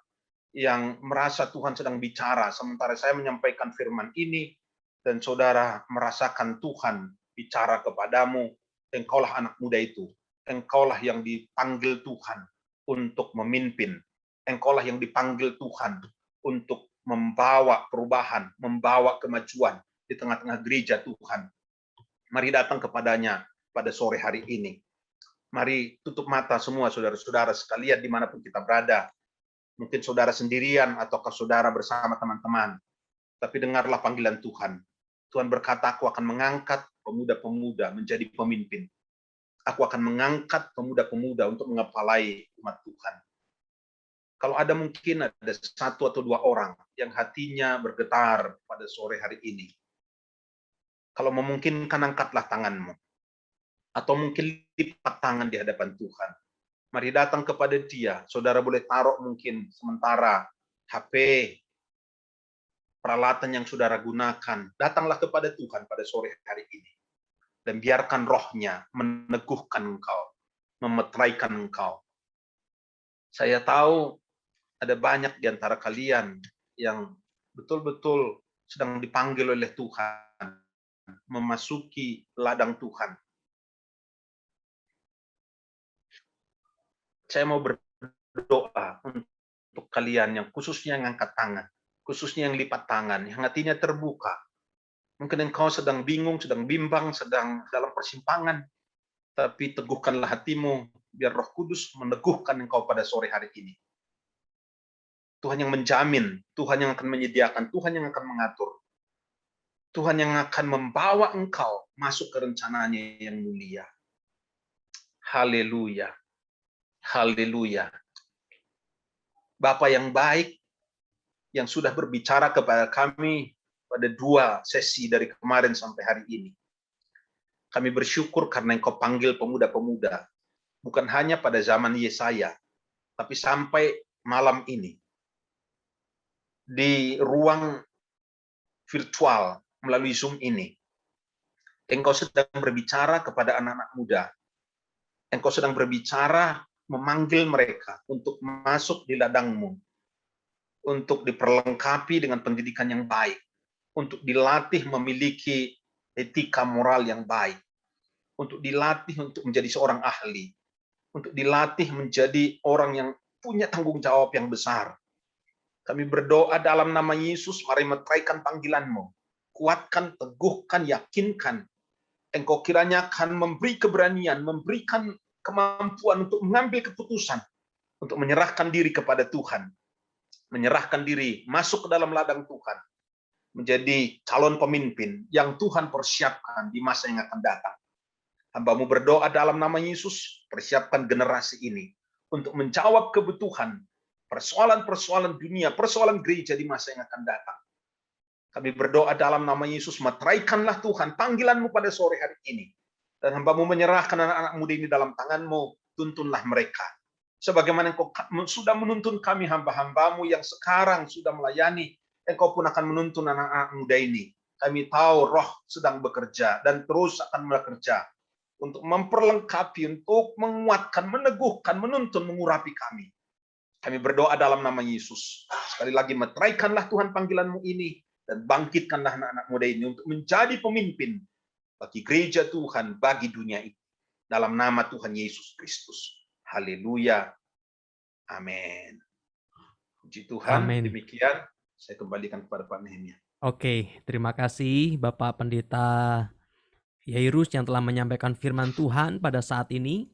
yang merasa Tuhan sedang bicara, sementara saya menyampaikan firman ini, dan saudara merasakan Tuhan bicara kepadamu, engkaulah anak muda itu, engkaulah yang dipanggil Tuhan untuk memimpin, engkaulah yang dipanggil Tuhan untuk membawa perubahan, membawa kemajuan di tengah-tengah gereja Tuhan. Mari datang kepadanya pada sore hari ini. Mari tutup mata semua saudara-saudara sekalian dimanapun kita berada. Mungkin saudara sendirian ataukah saudara bersama teman-teman. Tapi dengarlah panggilan Tuhan. Tuhan berkata, aku akan mengangkat pemuda-pemuda menjadi pemimpin. Aku akan mengangkat pemuda-pemuda untuk mengepalai umat Tuhan. Kalau ada mungkin ada 1 atau 2 orang yang hatinya bergetar pada sore hari ini. Kalau memungkinkan, angkatlah tanganmu. Atau mungkin lipat tangan di hadapan Tuhan. Mari datang kepada dia. Saudara boleh taruh mungkin sementara HP, peralatan yang saudara gunakan. Datanglah kepada Tuhan pada sore hari ini. Dan biarkan rohnya meneguhkan engkau, memeteraikan engkau. Saya tahu ada banyak di antara kalian yang betul-betul sedang dipanggil oleh Tuhan, memasuki ladang Tuhan. Saya mau berdoa untuk kalian yang khususnya yang angkat tangan, khususnya yang lipat tangan, yang hatinya terbuka. Mungkin engkau sedang bingung, sedang bimbang, sedang dalam persimpangan, tapi teguhkanlah hatimu, biar Roh Kudus meneguhkan engkau pada sore hari ini. Tuhan yang menjamin, Tuhan yang akan menyediakan, Tuhan yang akan mengatur. Tuhan yang akan membawa engkau masuk ke rencananya yang mulia. Haleluya. Haleluya. Bapa yang baik, yang sudah berbicara kepada kami pada 2 sesi dari kemarin sampai hari ini. Kami bersyukur karena Engkau panggil pemuda-pemuda, bukan hanya pada zaman Yesaya, tapi sampai malam ini. Di ruang virtual melalui Zoom ini, Engkau sedang berbicara kepada anak-anak muda. Engkau sedang berbicara memanggil mereka untuk masuk di ladang-Mu, untuk diperlengkapi dengan pendidikan yang baik, untuk dilatih memiliki etika moral yang baik, untuk dilatih untuk menjadi seorang ahli, untuk dilatih menjadi orang yang punya tanggung jawab yang besar. Kami berdoa dalam nama Yesus, mari meteraikan panggilan-Mu, kuatkan, teguhkan, yakinkan. Engkau kiranya akan memberi keberanian, memberikan kemampuan untuk mengambil keputusan, untuk menyerahkan diri kepada Tuhan, menyerahkan diri masuk ke dalam ladang Tuhan, menjadi calon pemimpin yang Tuhan persiapkan di masa yang akan datang. Hamba-Mu berdoa dalam nama Yesus, persiapkan generasi ini untuk menjawab kebutuhan, persoalan-persoalan dunia, persoalan gereja di masa yang akan datang. Kami berdoa dalam nama Yesus, meteraikanlah Tuhan panggilan-Mu pada sore hari ini. Dan hamba-Mu menyerahkan anak-anak muda ini dalam tangan-Mu, tuntunlah mereka. Sebagaimana Engkau sudah menuntun kami hamba-hamba-Mu yang sekarang sudah melayani, Engkau pun akan menuntun anak-anak muda ini. Kami tahu Roh sedang bekerja dan terus akan bekerja untuk memperlengkapi, untuk menguatkan, meneguhkan, menuntun, mengurapi kami. Kami berdoa dalam nama Yesus. Sekali lagi meteraikanlah Tuhan panggilan-Mu ini dan bangkitkanlah anak-anak muda ini untuk menjadi pemimpin bagi gereja Tuhan, bagi dunia ini. Dalam nama Tuhan Yesus Kristus. Haleluya. Amin. Puji Tuhan. Amin. Demikian saya kembalikan kepada Pak Nehemia. Oke, terima kasih Bapak Pendeta Yairus yang telah menyampaikan firman Tuhan pada saat ini.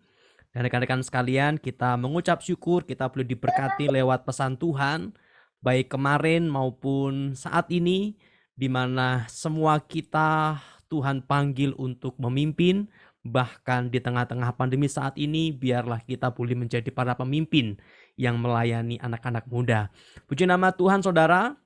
Dan rekan-rekan sekalian, kita mengucap syukur, kita perlu diberkati lewat pesan Tuhan, baik kemarin maupun saat ini, di mana semua kita Tuhan panggil untuk memimpin, Bahkan di tengah-tengah pandemi saat ini, biarlah kita boleh menjadi para pemimpin yang melayani anak-anak muda. Puji nama Tuhan, saudara.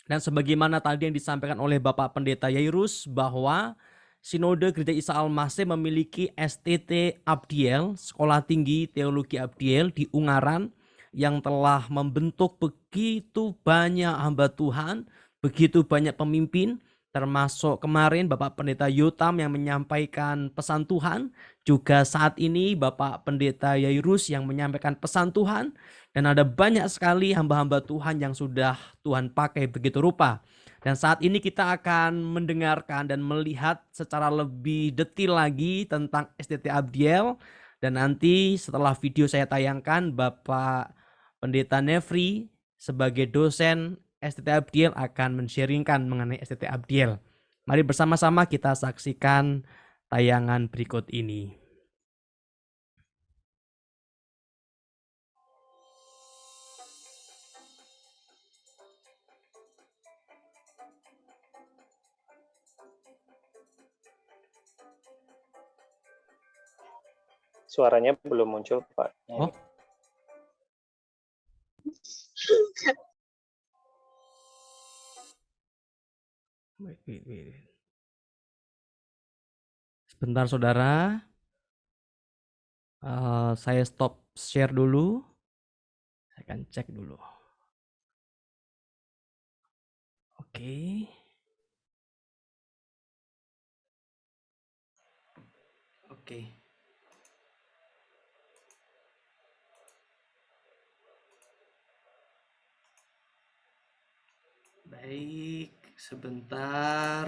Dan sebagaimana tadi yang disampaikan oleh Bapak Pendeta Yairus, bahwa Sinode Gereja Isa Al-Masih memiliki STT Abdiel, Sekolah Tinggi Teologi Abdiel di Ungaran, yang telah membentuk begitu banyak hamba Tuhan, begitu banyak pemimpin, termasuk kemarin Bapak Pendeta Yotam yang menyampaikan pesan Tuhan, juga saat ini Bapak Pendeta Yairus yang menyampaikan pesan Tuhan, dan ada banyak sekali hamba-hamba Tuhan yang sudah Tuhan pakai begitu rupa. Dan saat ini kita akan mendengarkan dan melihat secara lebih detail lagi tentang STT Abdiel. Dan nanti setelah video saya tayangkan, Bapak Pendeta Nefri sebagai dosen STT Abdiel akan men-sharingkan mengenai STT Abdiel. Mari bersama-sama kita saksikan tayangan berikut ini. Suaranya belum muncul, Pak. Oh. Sebentar, saudara. Saya stop share dulu. Saya akan cek dulu. Oke. Oke. Baik, sebentar.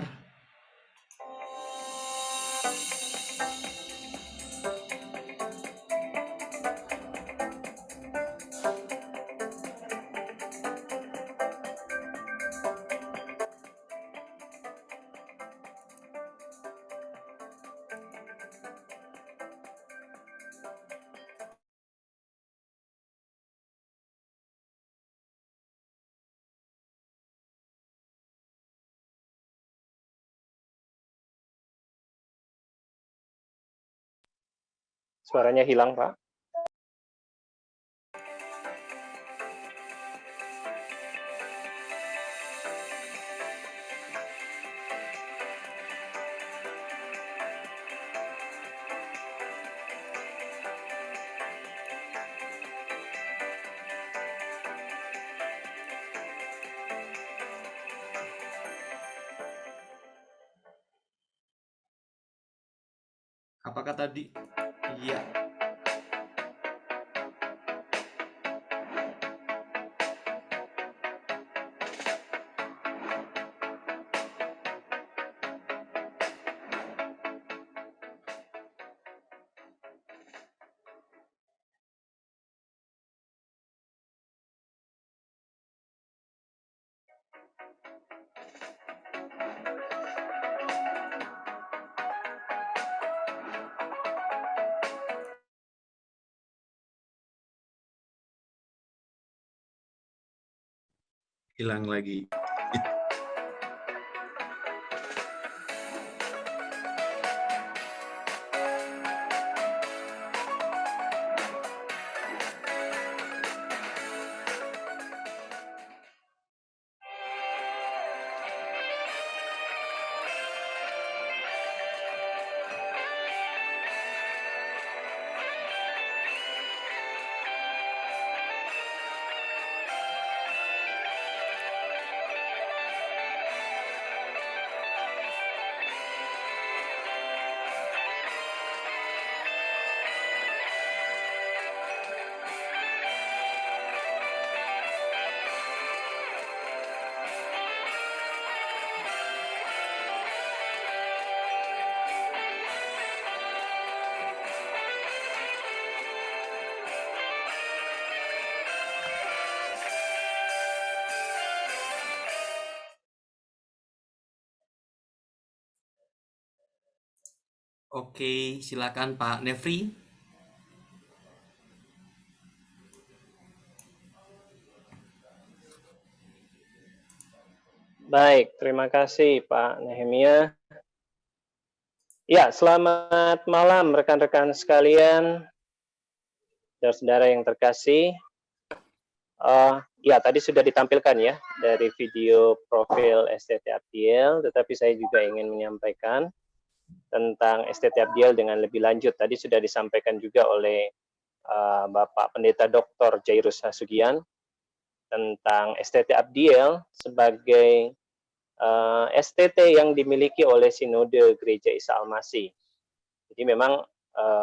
Suaranya hilang, Pak. Apakah tadi? Iya. Hilang lagi. Oke, silakan Pak Nefri. Baik, terima kasih Pak Nehemia. Ya, selamat malam rekan-rekan sekalian, saudara-saudara yang terkasih. Ya, tadi sudah ditampilkan ya dari video profil STT Abdiel, tetapi saya juga ingin menyampaikan tentang STT Abdiel dengan lebih lanjut. Tadi sudah disampaikan juga oleh Bapak Pendeta Dr. Jairus Hasugian tentang STT Abdiel sebagai STT yang dimiliki oleh Sinode Gereja Isa Al-Masih. Jadi memang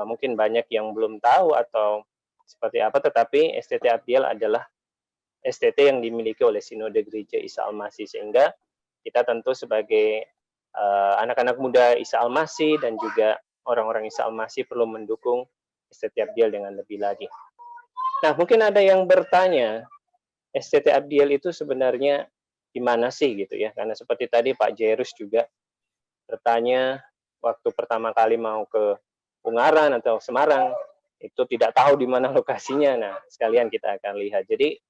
mungkin banyak yang belum tahu atau seperti apa, tetapi STT Abdiel adalah STT yang dimiliki oleh Sinode Gereja Isa Al-Masih, sehingga kita tentu sebagai anak-anak muda Isa Al-Masih dan juga orang-orang Isa Al-Masih perlu mendukung STT Abdiel dengan lebih lagi. Nah, mungkin ada yang bertanya, STT Abdiel itu sebenarnya gimana sih gitu ya? Karena seperti tadi Pak Jairus juga bertanya waktu pertama kali mau ke Ungaran atau Semarang, itu tidak tahu di mana lokasinya. Nah, sekalian kita akan lihat. Jadi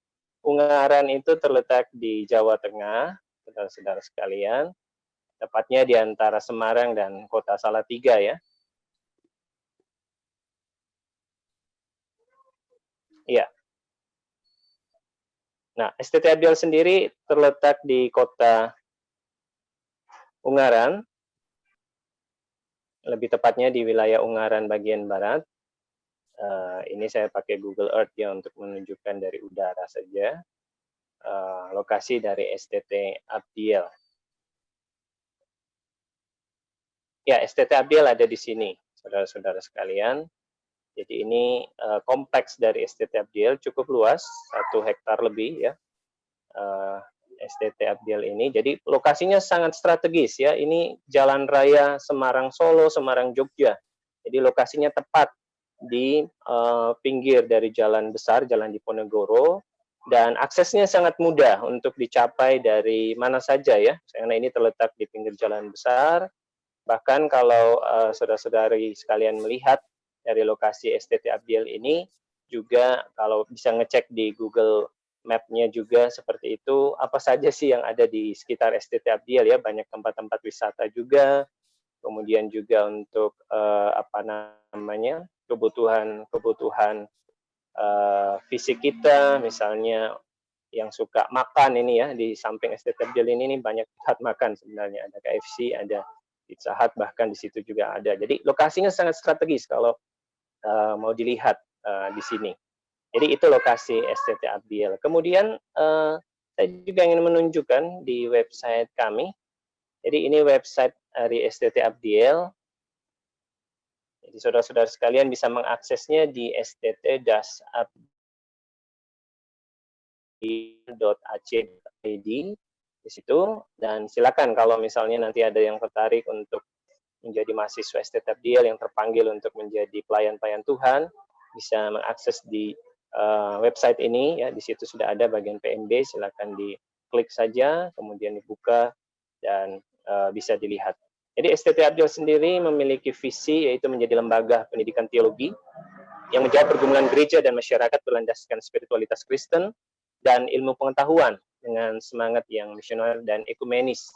Ungaran itu terletak di Jawa Tengah, saudara-saudara sekalian, tepatnya di antara Semarang dan Kota Salatiga ya. Iya. Nah, STT Abdiel sendiri terletak di Kota Ungaran, lebih tepatnya di wilayah Ungaran bagian barat. Ini saya pakai Google Earth ya untuk menunjukkan dari udara saja lokasi dari STT Abdiel. Ya, STT Abdiel ada di sini, saudara-saudara sekalian. Jadi ini kompleks dari STT Abdiel cukup luas, 1 hektar lebih ya. STT Abdiel ini. Jadi lokasinya sangat strategis ya. Ini Jalan Raya Semarang Solo, Semarang Jogja. Jadi lokasinya tepat di pinggir dari jalan besar, Jalan Diponegoro, dan aksesnya sangat mudah untuk dicapai dari mana saja ya. Karena ini terletak di pinggir jalan besar. Bahkan kalau saudara-saudari sekalian melihat dari lokasi STT Abdiel ini, juga kalau bisa ngecek di Google Map-nya juga seperti itu, apa saja sih yang ada di sekitar STT Abdiel ya, banyak tempat-tempat wisata juga, kemudian juga untuk kebutuhan fisik kita, misalnya yang suka makan ini ya, di samping STT Abdiel ini banyak tempat makan sebenarnya, ada KFC, ada Pizza Hut, bahkan di situ juga ada. Jadi lokasinya sangat strategis kalau mau dilihat di sini. Jadi itu lokasi STT Abdiel. Kemudian saya juga ingin menunjukkan di website kami. Jadi ini website dari STT Abdiel. Jadi saudara-saudara sekalian bisa mengaksesnya di stt-abdiel.ac.id di situ, dan silakan kalau misalnya nanti ada yang tertarik untuk menjadi mahasiswa STT Abdiel yang terpanggil untuk menjadi pelayan-pelayan Tuhan, bisa mengakses di website ini ya. Di situ sudah ada bagian PMB, silakan diklik saja, kemudian dibuka dan bisa dilihat. Jadi STT Abdiel sendiri memiliki visi yaitu menjadi lembaga pendidikan teologi yang menjawab pergumulan gereja dan masyarakat berlandaskan spiritualitas Kristen dan ilmu pengetahuan dengan semangat yang misioner dan ekumenis,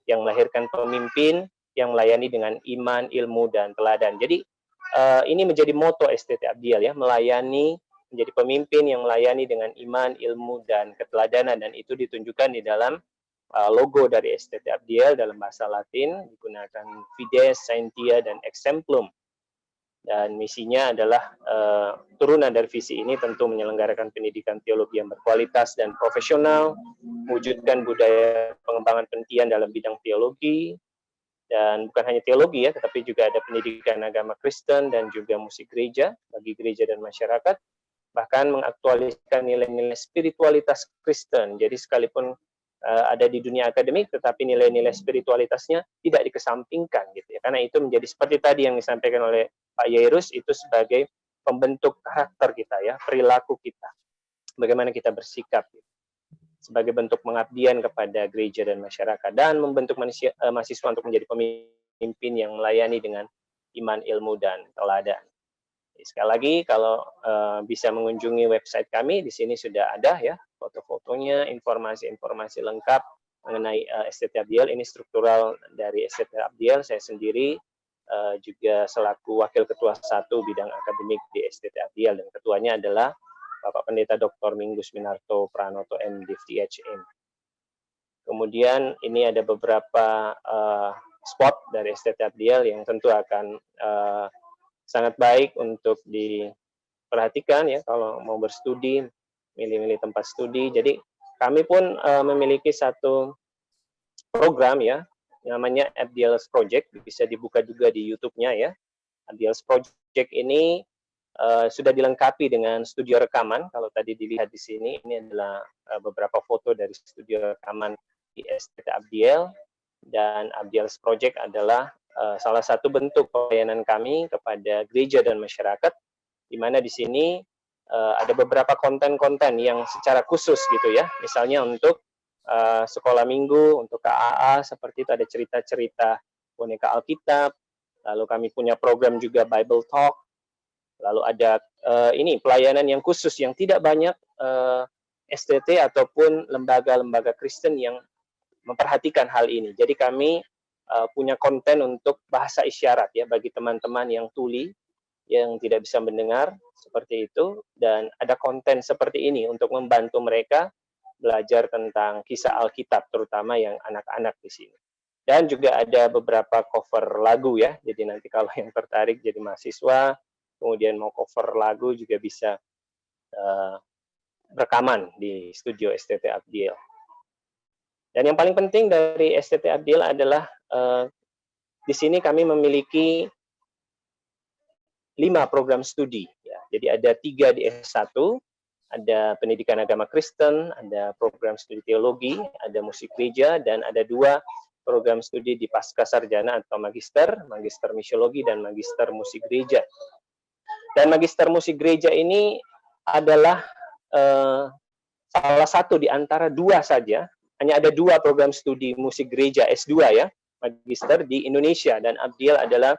yang melahirkan pemimpin yang melayani dengan iman, ilmu, dan teladan. Jadi ini menjadi moto STT Abdiel ya, melayani, menjadi pemimpin yang melayani dengan iman, ilmu, dan keteladanan, dan itu ditunjukkan di dalam logo dari STT Abdiel dalam bahasa Latin, digunakan Fides, Scientia, dan Exemplum. Dan misinya adalah turunan dari visi ini tentu menyelenggarakan pendidikan teologi yang berkualitas dan profesional, mewujudkan budaya pengembangan penelitian dalam bidang teologi, dan bukan hanya teologi ya, tetapi juga ada pendidikan agama Kristen dan juga musik gereja bagi gereja dan masyarakat, bahkan mengaktualiskan nilai-nilai spiritualitas Kristen. Jadi sekalipun ada di dunia akademik, tetapi nilai-nilai spiritualitasnya tidak dikesampingkan gitu ya. Karena itu menjadi seperti tadi yang disampaikan oleh Pak Jairus, itu sebagai pembentuk karakter kita ya, perilaku kita, bagaimana kita bersikap gitu, sebagai bentuk pengabdian kepada gereja dan masyarakat, dan membentuk mahasiswa untuk menjadi pemimpin yang melayani dengan iman, ilmu, dan teladan. Sekali lagi, kalau bisa mengunjungi website kami, di sini sudah ada ya foto-fotonya, informasi-informasi lengkap mengenai STT Abdiel. Ini struktural dari STT Abdiel, saya sendiri juga selaku Wakil Ketua 1 bidang akademik di STT Abdiel, dan ketuanya adalah Bapak Pendeta Dr. Mingus Minarto Pranoto MDiv DHM. Kemudian ini ada beberapa spot dari STT Abdiel yang tentu akan sangat baik untuk diperhatikan ya kalau mau berstudi, milih-milih tempat studi. Jadi kami pun memiliki satu program ya, namanya Abdiel's Project, bisa dibuka juga di YouTube-nya ya. Abdiel's Project ini sudah dilengkapi dengan studio rekaman. Kalau tadi dilihat di sini, ini adalah beberapa foto dari studio rekaman di STT Abdiel, dan Abdiel's Project adalah salah satu bentuk pelayanan kami kepada gereja dan masyarakat, di mana di sini ada beberapa konten-konten yang secara khusus gitu ya, misalnya untuk sekolah minggu, untuk KAA, seperti itu ada cerita-cerita boneka Alkitab, lalu kami punya program juga Bible Talk, lalu ada ini pelayanan yang khusus yang tidak banyak STT ataupun lembaga-lembaga Kristen yang memperhatikan hal ini. Jadi kami punya konten untuk bahasa isyarat ya bagi teman-teman yang tuli, yang tidak bisa mendengar, seperti itu, dan ada konten seperti ini untuk membantu mereka belajar tentang kisah Alkitab, terutama yang anak-anak di sini. Dan juga ada beberapa cover lagu ya, jadi nanti kalau yang tertarik jadi mahasiswa, kemudian mau cover lagu juga bisa rekaman di studio STT Abdiel. Dan yang paling penting dari STT Abdiel adalah di sini kami memiliki 5 program studi. Ya. Jadi ada 3 di S1, ada pendidikan agama Kristen, ada program studi teologi, ada musik gereja, dan ada 2 program studi di pasca sarjana atau magister misiologi dan magister musik gereja. Dan magister musik gereja ini adalah salah satu di antara 2 saja, hanya ada 2 program studi musik gereja S2 ya, magister di Indonesia, dan Abdiel adalah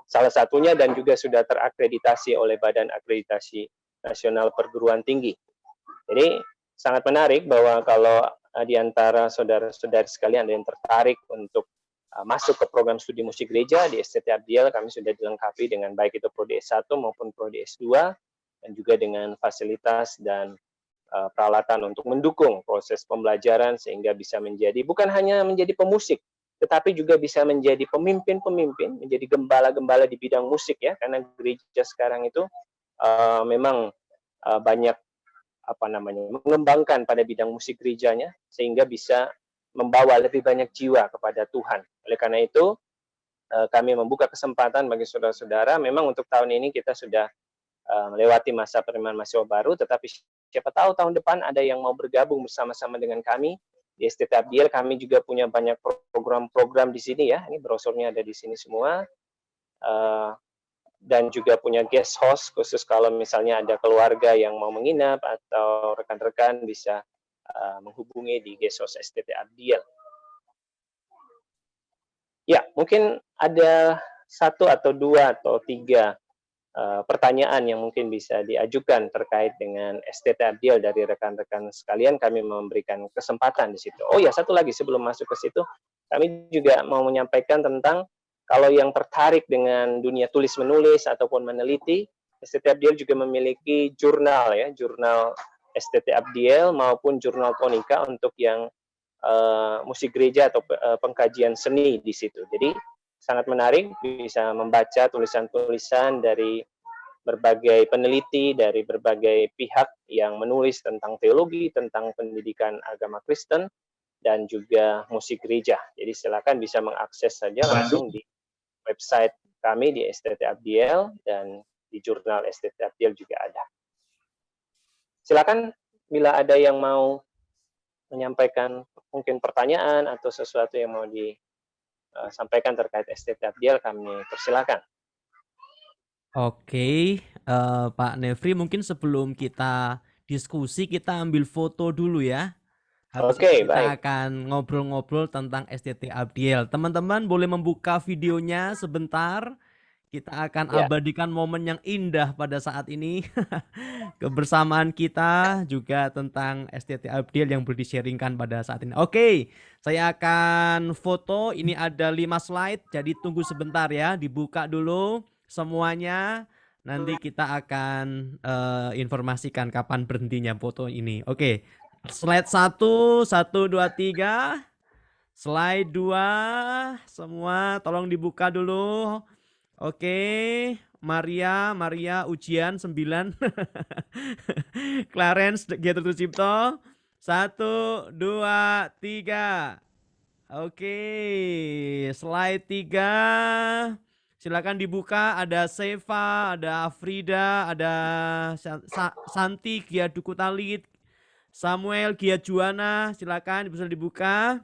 salah satunya dan juga sudah terakreditasi oleh Badan Akreditasi Nasional Perguruan Tinggi. Jadi sangat menarik bahwa kalau di antara saudara-saudari sekalian ada yang tertarik untuk masuk ke program studi musik gereja di STT Abdiel, kami sudah dilengkapi dengan baik itu prodi S1 maupun prodi S2, dan juga dengan fasilitas dan peralatan untuk mendukung proses pembelajaran sehingga bisa menjadi bukan hanya menjadi pemusik, tetapi juga bisa menjadi pemimpin-pemimpin, menjadi gembala-gembala di bidang musik ya, karena gereja sekarang itu memang banyak mengembangkan pada bidang musik gerejanya sehingga bisa membawa lebih banyak jiwa kepada Tuhan. Oleh karena itu kami membuka kesempatan bagi saudara-saudara. Memang untuk tahun ini kita sudah melewati masa penerimaan mahasiswa baru, tetapi siapa tahu tahun depan ada yang mau bergabung bersama-sama dengan kami di STT Abdiel. Kami juga punya banyak program-program di sini ya. Ini brosurnya ada di sini semua. Dan juga punya guest host khusus kalau misalnya ada keluarga yang mau menginap atau rekan-rekan bisa menghubungi di guest host STT Abdiel. Ya, mungkin ada 1 atau 2 atau 3 pertanyaan yang mungkin bisa diajukan terkait dengan STT Abdiel dari rekan-rekan sekalian. Kami memberikan kesempatan di situ. Oh ya, satu lagi sebelum masuk ke situ, kami juga mau menyampaikan tentang kalau yang tertarik dengan dunia tulis-menulis ataupun meneliti, STT Abdiel juga memiliki jurnal ya, jurnal STT Abdiel maupun jurnal Tonika untuk yang musik gereja atau pengkajian seni di situ. Jadi sangat menarik bisa membaca tulisan-tulisan dari berbagai peneliti, dari berbagai pihak yang menulis tentang teologi, tentang pendidikan agama Kristen, dan juga musik gereja. Jadi silakan bisa mengakses saja langsung di website kami di STT Abdiel, dan di jurnal STT Abdiel juga ada. Silakan bila ada yang mau menyampaikan mungkin pertanyaan atau sesuatu yang mau disampaikan terkait STT Abdiel, kami persilakan. Oke, Pak Nefri, mungkin sebelum kita diskusi, kita ambil foto dulu ya. Habis Oke, itu kita baik. akan ngobrol-ngobrol tentang STT Abdiel. Teman-teman boleh membuka videonya sebentar. Kita akan Ya. abadikan momen yang indah pada saat ini. Kebersamaan kita juga tentang STT Abdiel yang boleh di-sharingkan pada saat ini. Oke, saya akan foto. Ini ada 5 slide, jadi tunggu sebentar ya. Dibuka dulu semuanya. Nanti kita akan informasikan kapan berhentinya foto ini. Oke, slide 1, 1, 2, 3. Slide 2, semua tolong dibuka dulu. Oke, Maria ujian 9. Clarence Gertrude Cipto. 1, 2, 3. Oke, slide 3. Silakan dibuka, ada Seva, ada Afrida, ada Santi Gia Dukutalit, Samuel Gia Juana, silakan bisa dibuka.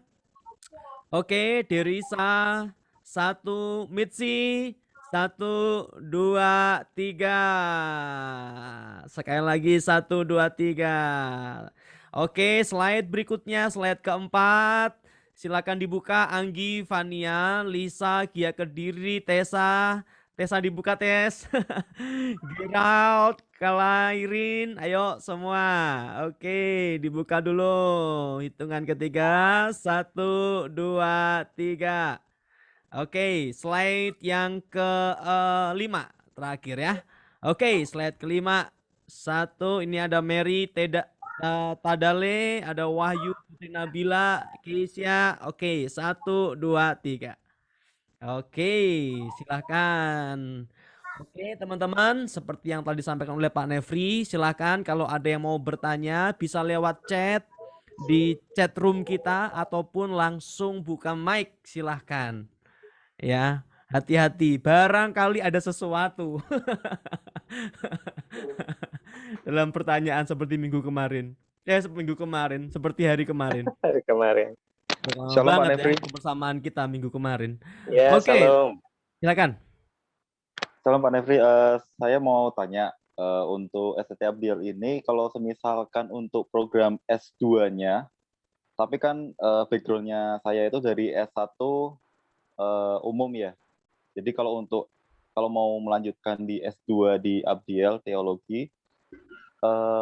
Oke, Derisa. 1, Mitzi. 1, 2, 3. Sekali lagi 1, 2, 3. Oke, slide berikutnya, slide keempat. Silakan dibuka, Anggi, Vania, Lisa, Gia Kediri, Tessa. Tessa dibuka, Tes. Gerald, Kalairin, ayo semua. Oke, dibuka dulu. Hitungan ketiga, 1, 2, 3. Oke, slide yang ke-5 terakhir ya. Oke, slide ke-5. 1, ini ada Mary, Tadale, ada Wahyu, Putri Nabila, Keisha. Oke, 1, 2, 3. Oke, silakan. Oke, teman-teman, seperti yang tadi disampaikan oleh Pak Nefri, silakan kalau ada yang mau bertanya bisa lewat chat di chat room kita ataupun langsung buka mic, silahkan. Ya, hati-hati, barangkali ada sesuatu dalam pertanyaan seperti minggu kemarin. Seperti hari kemarin. Kemarin. Shalom Pak Banget Nefri. ya kebersamaan kita minggu kemarin. Ya, Oke, salam. silakan. Shalom Pak Nefri, saya mau tanya untuk STT Abdiel ini kalau semisalkan untuk program S2-nya, tapi kan background-nya saya itu dari S1 umum ya. Jadi kalau mau melanjutkan di S2 di Abdiel Teologi,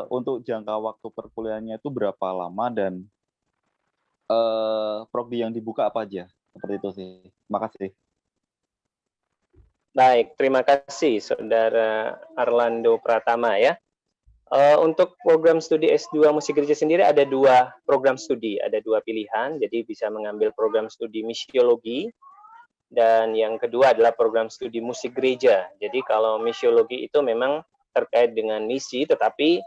untuk jangka waktu perkuliahannya itu berapa lama dan prodi yang dibuka apa aja? Seperti itu sih. Makasih. Baik, terima kasih Saudara Arlando Pratama ya. Untuk program studi S2 Musik Gereja sendiri ada 2 program studi, ada 2 pilihan. Jadi bisa mengambil program studi misiologi dan yang kedua adalah program studi musik gereja. Jadi kalau misiologi itu memang terkait dengan misi, tetapi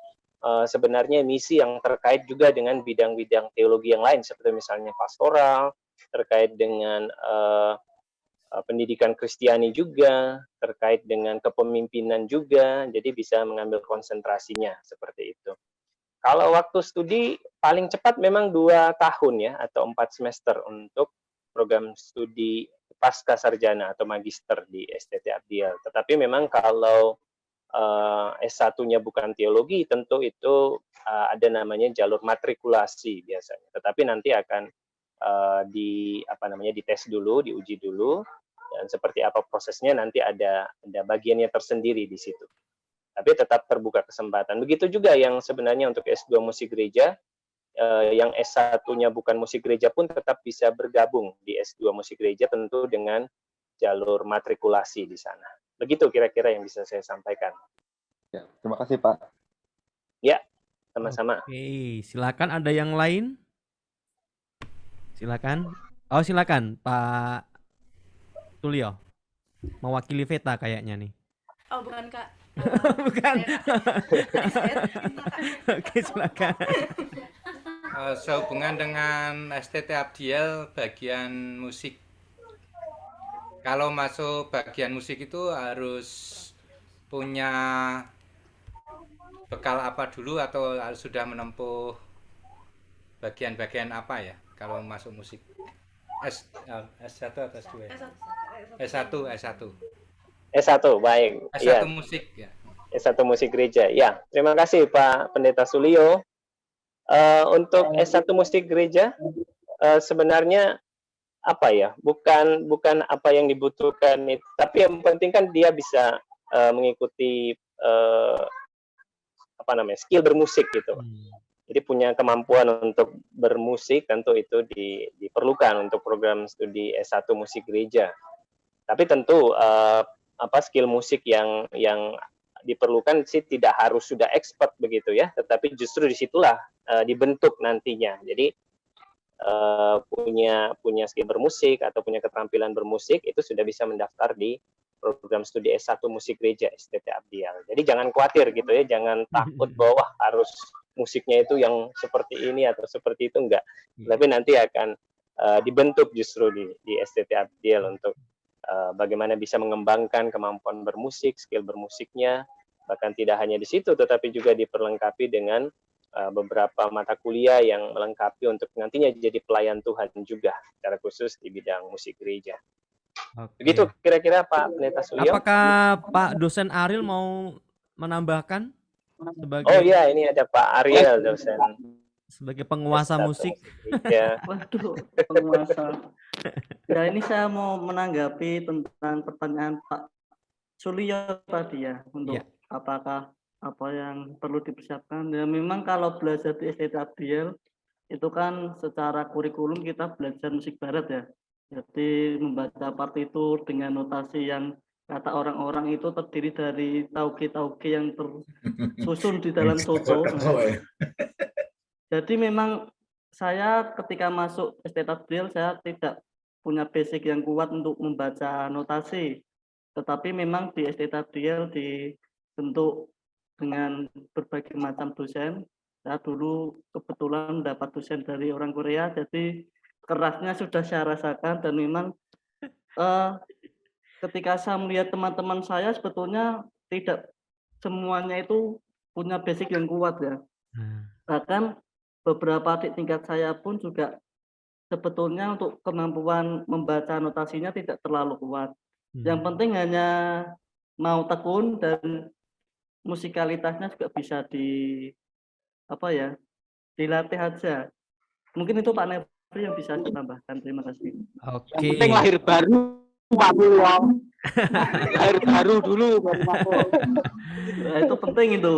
sebenarnya misi yang terkait juga dengan bidang-bidang teologi yang lain seperti misalnya pastoral, terkait dengan pendidikan Kristiani juga, terkait dengan kepemimpinan juga, jadi bisa mengambil konsentrasinya seperti itu. Kalau waktu studi paling cepat memang 2 tahun ya, atau 4 semester untuk program studi pasca sarjana atau magister di STT Abdiel. Tetapi memang kalau S1-nya bukan teologi, tentu itu ada namanya jalur matrikulasi biasanya. Tetapi nanti akan dites dulu, diuji dulu, dan seperti apa prosesnya nanti ada bagiannya tersendiri di situ. Tapi tetap terbuka kesempatan. Begitu juga yang sebenarnya untuk S2 musik gereja, yang S1-nya bukan musik gereja pun tetap bisa bergabung di S2 musik gereja tentu dengan jalur matrikulasi di sana. Begitu kira-kira yang bisa saya sampaikan. Ya, terima kasih Pak. Ya, sama-sama. Oke, silakan ada yang lain? Silakan. Oh, silakan Pak Tulio. Mewakili Veta kayaknya nih. Oh, bukan Kak. Bukan. Oke, silakan. Sehubungan dengan STT Abdiel bagian musik. Kalau masuk bagian musik itu harus punya bekal apa dulu atau sudah menempuh bagian-bagian apa ya kalau masuk musik? S1 atau S2? S1. S1, baik. S1 ya. musik ya. S1 musik gereja. Ya, terima kasih Pak Pendeta Sulio. Untuk S1 musik gereja sebenarnya apa ya, bukan apa yang dibutuhkan itu, tapi yang penting kan dia bisa mengikuti apa namanya, skill bermusik gitu. Jadi punya kemampuan untuk bermusik tentu itu diperlukan untuk program studi S1 musik gereja. Tapi tentu skill musik yang diperlukan sih tidak harus sudah expert begitu ya, tetapi justru disitulah dibentuk nantinya. Jadi punya skill bermusik atau punya keterampilan bermusik itu sudah bisa mendaftar di program studi S1 musik gereja STT Abdial. Jadi jangan khawatir gitu ya, jangan takut bahwa harus musiknya itu yang seperti ini atau seperti itu, enggak. Tapi nanti akan dibentuk justru di STT Abdial untuk bagaimana bisa mengembangkan kemampuan bermusik, skill bermusiknya, bahkan tidak hanya di situ tetapi juga diperlengkapi dengan beberapa mata kuliah yang melengkapi untuk nantinya jadi pelayan Tuhan juga, secara khusus di bidang musik gereja. Begitu kira-kira Pak Pendeta Sulio. Apakah Pak dosen Ariel mau menambahkan sebagai Oh iya, ini ada Pak Ariel dosen sebagai penguasa musik? Ya. Waduh, penguasa. Ya ini saya mau menanggapi tentang pertanyaan Pak Sulio tadi ya, untuk apakah apa yang perlu dipersiapkan. Ya memang kalau belajar di STT Abdiel itu kan secara kurikulum kita belajar musik barat ya. Jadi membaca partitur dengan notasi yang kata orang-orang itu terdiri dari tauge-tauge yang tersusun di dalam toto. Jadi memang saya ketika masuk STT Abdiel saya tidak punya basic yang kuat untuk membaca notasi. Tetapi memang di STT Abdiel dibentuk dengan berbagai macam dosen. Saya dulu kebetulan mendapat dosen dari orang Korea, jadi kerasnya sudah saya rasakan. Dan memang ketika saya melihat teman-teman saya sebetulnya tidak semuanya itu punya basic yang kuat ya. Bahkan beberapa adik tingkat saya pun juga sebetulnya untuk kemampuan membaca notasinya tidak terlalu kuat. Yang penting hanya mau tekun dan musikalitasnya juga bisa dilatih aja. Mungkin itu Pak Nefri yang bisa ditambahkan. Terima kasih. Oke. Yang penting lahir baru, Pak Wong. Lahir baru dulu baru masuk. Nah, itu penting itu.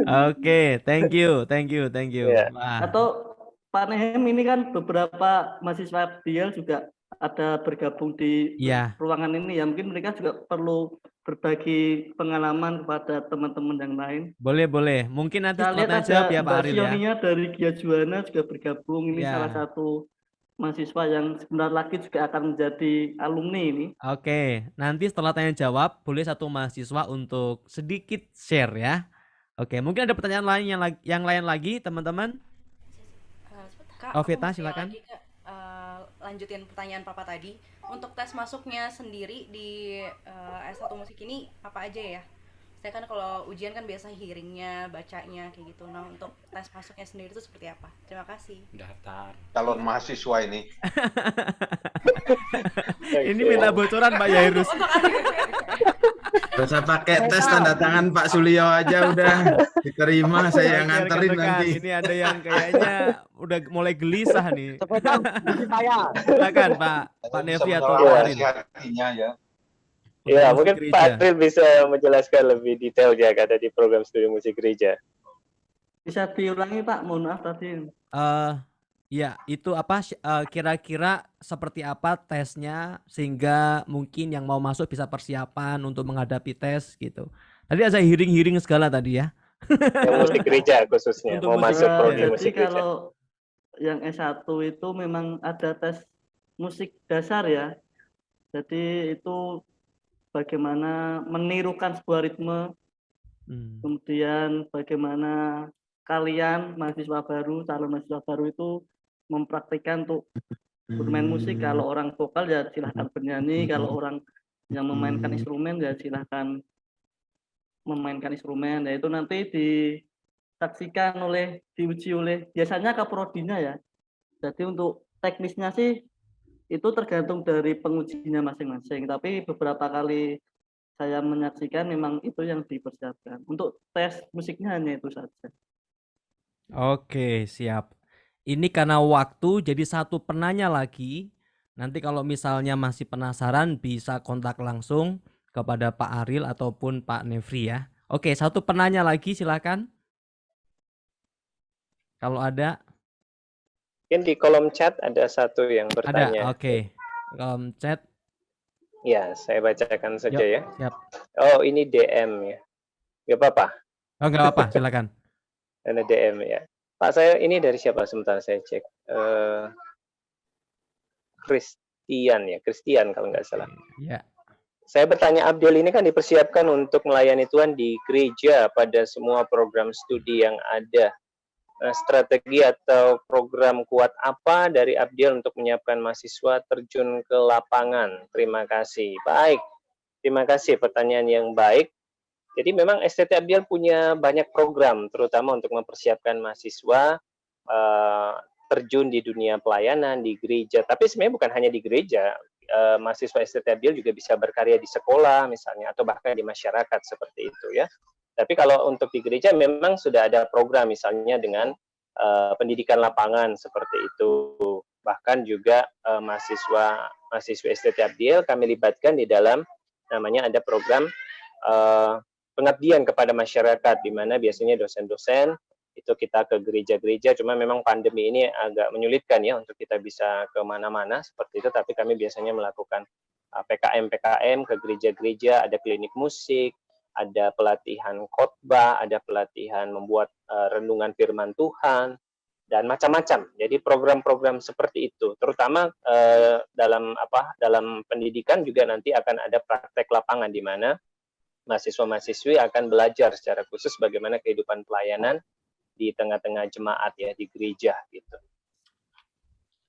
Oke, thank you. Yeah. Atau Pak Nehem ini kan beberapa mahasiswa Abdiel juga ada bergabung di ruangan ini ya, mungkin mereka juga perlu berbagi pengalaman kepada teman-teman yang lain. Boleh. Mungkin nanti Saya lihat setelah ada jawab ya Pak Mbak Ariel ya. Sionia dari Gia Juana juga bergabung. Ini salah satu mahasiswa yang sebentar lagi juga akan menjadi alumni ini. Oke, nanti setelah tanya jawab boleh satu mahasiswa untuk sedikit share ya. Oke, mungkin ada pertanyaan lain yang lain lagi teman-teman. Kak, Vita silakan. Lanjutin pertanyaan Papa tadi. Untuk tes masuknya sendiri di S1 musik ini apa aja ya? Saya kan kalau ujian kan biasa hearingnya, bacanya kayak gitu. Nah untuk tes masuknya sendiri itu seperti apa? Terima kasih. Daftar. Calon mahasiswa ini. Ini minta bocoran Pak Yairus. Gak usah pakai tes, tanda tangan Pak Sulio aja udah diterima, saya yang nganterin nanti. Ini ada yang kayaknya udah mulai gelisah nih. Silakan Pak Nevi atau Pak Arin. Ya, mungkin Pak April bisa menjelaskan lebih detail ya ada di program studi musik gereja. Bisa diulangi Pak, mohon maaf tadi. Ya, itu apa kira-kira seperti apa tesnya sehingga mungkin yang mau masuk bisa persiapan untuk menghadapi tes gitu. Tadi ada hearing segala tadi ya. Yang musik gereja khususnya mau masuk program musik gereja. Kalau yang S1 itu memang ada tes musik dasar ya. Jadi itu bagaimana menirukan sebuah ritme. Kemudian bagaimana kalian mahasiswa baru, calon mahasiswa baru itu mempraktikkan untuk bermain musik. Kalau orang vokal ya silahkan bernyanyi, kalau orang yang memainkan instrumen ya silahkan memainkan instrumen. Ya itu nanti disaksikan diuji oleh biasanya kaprodinya ya. Jadi untuk teknisnya sih itu tergantung dari pengujinya masing-masing. Tapi beberapa kali saya menyaksikan memang itu yang dipersiapkan. Untuk tes musiknya hanya itu saja. Oke, siap. Ini karena waktu jadi satu penanya lagi. Nanti kalau misalnya masih penasaran bisa kontak langsung kepada Pak Ariel ataupun Pak Nefri ya. Oke, satu penanya lagi silakan. Kalau ada. Mungkin di kolom chat ada satu yang bertanya. Ada, oke. Kolom chat. Ya, saya bacakan saja Yuk, ya. siap. Oh, ini DM ya. Gak apa-apa. Oh, nggak apa-apa, silakan. Ada DM ya. Pak, saya ini dari siapa? Sebentar saya cek. Christian kalau nggak salah. Ya. Saya bertanya, Abdiel ini kan dipersiapkan untuk melayani Tuhan di gereja pada semua program studi yang ada. Strategi atau program kuat apa dari Abdiel untuk menyiapkan mahasiswa terjun ke lapangan? Terima kasih. Baik, terima kasih pertanyaan yang baik. Jadi memang STT Abdiel punya banyak program, terutama untuk mempersiapkan mahasiswa terjun di dunia pelayanan, di gereja. Tapi sebenarnya bukan hanya di gereja, mahasiswa STT Abdiel juga bisa berkarya di sekolah misalnya, atau bahkan di masyarakat seperti itu ya. Tapi kalau untuk di gereja memang sudah ada program misalnya dengan pendidikan lapangan seperti itu. Bahkan juga mahasiswa STT Abdiel kami libatkan di dalam namanya ada program pengabdian kepada masyarakat, di mana biasanya dosen-dosen itu kita ke gereja-gereja, cuma memang pandemi ini agak menyulitkan ya untuk kita bisa kemana-mana seperti itu, tapi kami biasanya melakukan PKM ke gereja-gereja, ada klinik musik, ada pelatihan khotbah, ada pelatihan membuat renungan firman Tuhan, dan macam-macam. Jadi program-program seperti itu, terutama dalam pendidikan juga nanti akan ada praktek lapangan di mana mahasiswa-mahasiswi akan belajar secara khusus bagaimana kehidupan pelayanan di tengah-tengah jemaat ya di gereja gitu.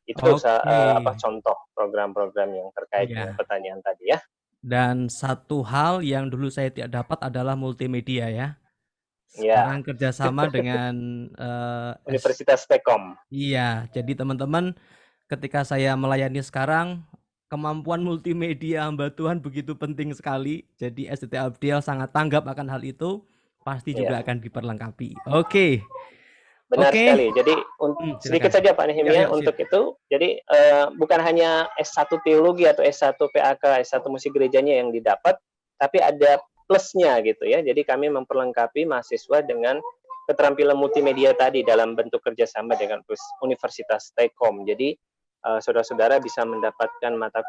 Itu contoh program-program yang terkait dengan pertanyaan tadi ya. Dan satu hal yang dulu saya tidak dapat adalah multimedia ya. Sekarang kerjasama dengan Universitas Tekom. Iya, jadi teman-teman ketika saya melayani sekarang, kemampuan multimedia hamba Tuhan begitu penting sekali. Jadi STT Abdiel sangat tanggap akan hal itu, pasti juga akan diperlengkapi. Oke. Benar sekali. Jadi sedikit saja Pak Nehemia untuk itu. Jadi bukan hanya S1 teologi atau S1 PAK, S1 musik gerejanya yang didapat, tapi ada plusnya gitu ya. Jadi kami memperlengkapi mahasiswa dengan keterampilan multimedia tadi dalam bentuk kerjasama dengan Universitas Tekom. Jadi saudara-saudara bisa mendapatkan mata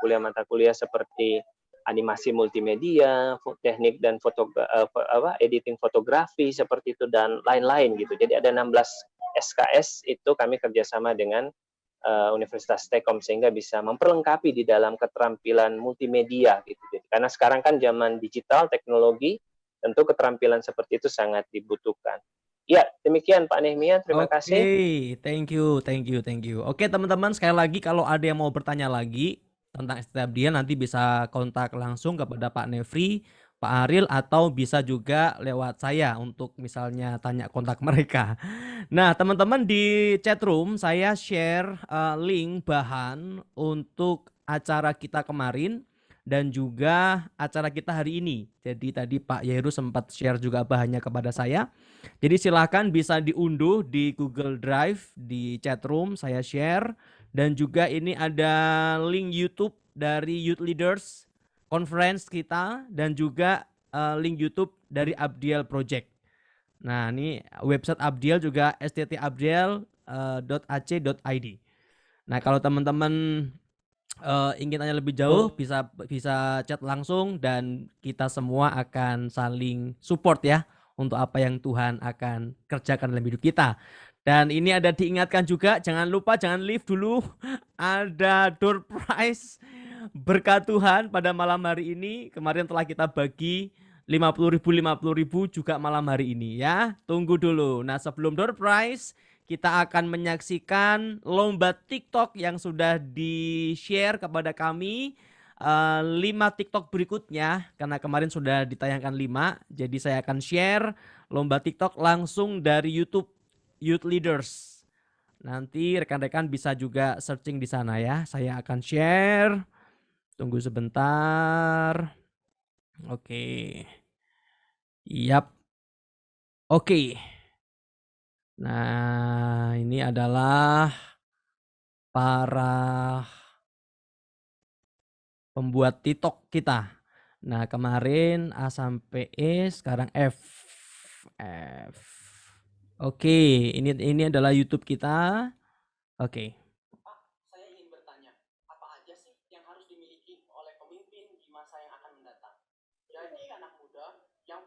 kuliah seperti animasi multimedia, teknik dan editing fotografi seperti itu dan lain-lain gitu. Jadi ada 16 SKS itu kami kerjasama dengan Universitas Tekom sehingga bisa memperlengkapi di dalam keterampilan multimedia gitu. Jadi, karena sekarang kan zaman digital, teknologi, tentu keterampilan seperti itu sangat dibutuhkan. Ya, demikian Pak Nehemia, terima kasih. Thank you. Oke teman-teman, sekali lagi kalau ada yang mau bertanya lagi tentang STT Abdiel nanti bisa kontak langsung kepada Pak Nefri, Pak Ariel, atau bisa juga lewat saya untuk misalnya tanya kontak mereka. Nah teman-teman di chatroom saya share link bahan untuk acara kita kemarin dan juga acara kita hari ini. Jadi tadi Pak Yairus sempat share juga bahannya kepada saya. Jadi silakan bisa diunduh di Google Drive di chatroom saya share. Dan juga ini ada link YouTube dari Youth Leaders Conference kita dan juga link YouTube dari Abdiel Project. Nah ini website Abdiel juga sttabdiel.ac.id. Nah kalau teman-teman ingin tanya lebih jauh bisa chat langsung dan kita semua akan saling support ya untuk apa yang Tuhan akan kerjakan dalam hidup kita. Dan ini ada diingatkan juga, jangan lupa jangan leave dulu, ada door prize berkat Tuhan pada malam hari ini. Kemarin telah kita bagi 50.000 juga malam hari ini ya. Tunggu dulu. Nah sebelum door prize kita akan menyaksikan lomba TikTok yang sudah di-share kepada kami 5 TikTok berikutnya karena kemarin sudah ditayangkan 5. Jadi saya akan share lomba TikTok langsung dari YouTube Youth Leaders. Nanti rekan-rekan bisa juga searching di sana ya. Saya akan share. Tunggu sebentar. Oke. Yap. Oke. Nah, ini adalah para pembuat TikTok kita. Nah, kemarin A sampai E, sekarang F. F. Oke, ini adalah YouTube kita. Oke. Pak, saya ingin bertanya, apa aja sih yang harus dimiliki oleh pemimpin di masa yang akan mendatang? Jadi anak muda yang